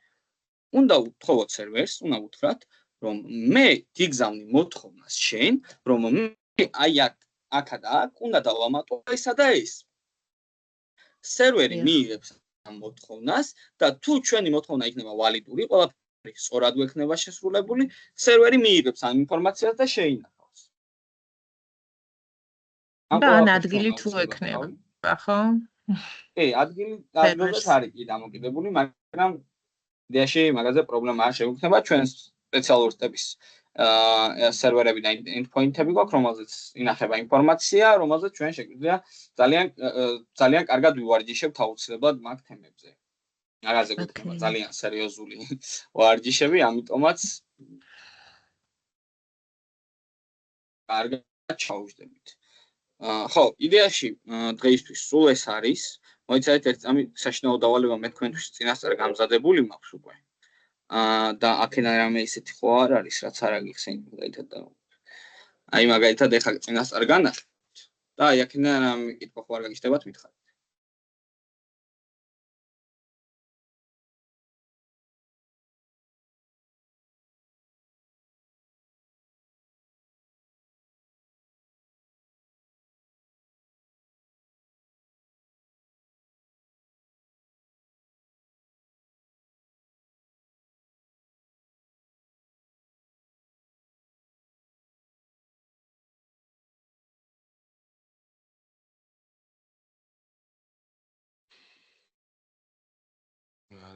უნდა უთხოვოთ სერვერს, უნდა უთხრათ, რომ მე გიგზავნი მოთხოვნას შენ, რომ მე აი აქა და აქ უნდა დავამატო ესა და ეს. სერვერი მიიღებს ამ მოთხოვნას და თუ ჩვენი მოთხოვნა იქნება ვალიდური, ყველაფერი სწორად გვექნება შესრულებული, სერვერი მიიღებს ამ ინფორმაციას და შეინახავს. და ადგილი თუ ექნება, ხო? კი, ადგილზე არის კი დამოკიდებული, მაგრამ იდეაში მაგაზე პრობლემა არ შეგვექნება, ჩვენ სპეციალურ სტეპის სერვერები და endpoint-ები გვაქვს, რომელზეც ინახება ინფორმაცია, რომელზეც ჩვენ შეგვიძლია ძალიან კარგად ვივარჯიშებთ აუცილებლად მაგ თემებზე. მაგაზე გვექნება ძალიან სერიოზული ვარჯიშები, ამიტომაც კარგად ჩავუждებით. ხო, იდეაში დღეისთვის სულ ეს არის. მოიცადეთ ერთ წამი საშინაო დავალება მე თქვენთვის წინასწარ გამზადებული მაქვს უკვე. და აქედან რამე ისეთი ხო არ არის, რაც არ აგიხსენით მაგალითად და აი მაგალითად ეხლა წინასწარ განახეთ და აი აქედან რამე კითხვა ხო არ გაგიჩნდებათ მითხარით.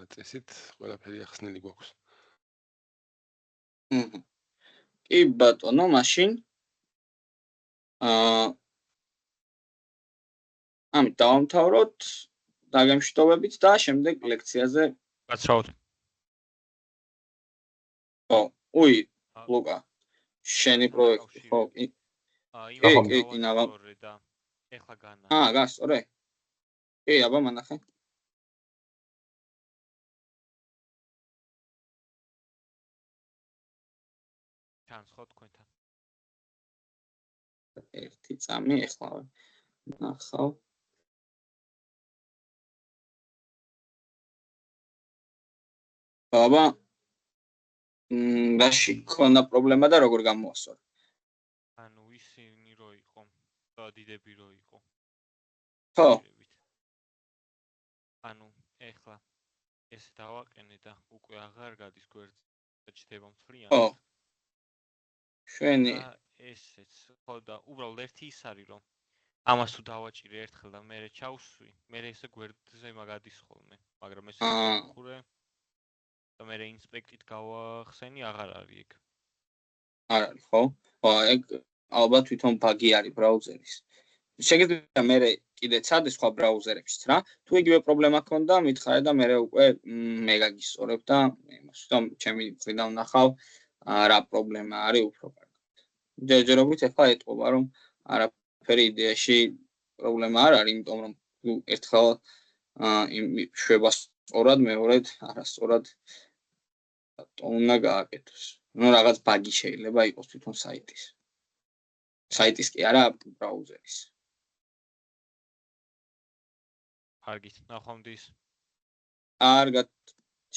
წესით ყველაფერი ახსნილი გვაქვს. კი ბატონო, მაშინ ამით დავამთავროთ დაგემშვიდობებით და შემდეგ ლექციაზე გაცრავთ. ხო, უი, ლუკა, შენი პროექტი, ხო, კი, ნავა. ეხლა განა. გასწორე. კი, აბა მანახე. ჩანს ხო თქვენთან? ერთი წამი ეხლა ნახავ. აბა რაში ქონა პრობლემა და როგორ გამოასწორე? ანუ ისინი რო იყო, დიდები რო იყო. ხო. ანუ ეხლა ეს დავაყენე და უკვე აღარ გადის გვერდზე ჩდება მთლიანი. ხო. შვენი ესეც ხო და უბრალოდ ერთი ის არის რომ ამას თუ დავაჭირე ერთხელ და მე ჩავსვი, მე ესე გვერდზე მაგადის ხოლმე, მაგრამ ეს ხურე და მე ინსპექტით გავახსენი აღარ არის ეგ. არ არის, ხო? ხო, ეგ ალბათ თვითონ ბაგი არის ბრაუზერის. შეგიძლია მე კიდე წადე სხვა ბრაუზერებშიც რა. თუ იგივე პრობლემა ქონდა, მითხარე და მე უკვე მე გაგისწორებ და იმას თვითონ ჩემი წინდა ვნახავ რა პრობლემა არის უფრო კარგად. ჯერჯერობით ეხლა ეტყობა რომ არაფერი იდეაში პრობლემა არ არის, იმიტომ რომ ერთხელ შვება სწორად, მეორედ არასწორად უნდა გააკეთოს. ნუ რაღაც ბაგი შეიძლება იყოს თვითონ საიტის. საიტის კი არა, ბრაუზერის. კარგით, ნახვამდის. კარგად,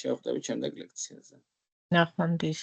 შევხვდებით შემდეგ ლექციაზე. ნახვამდის.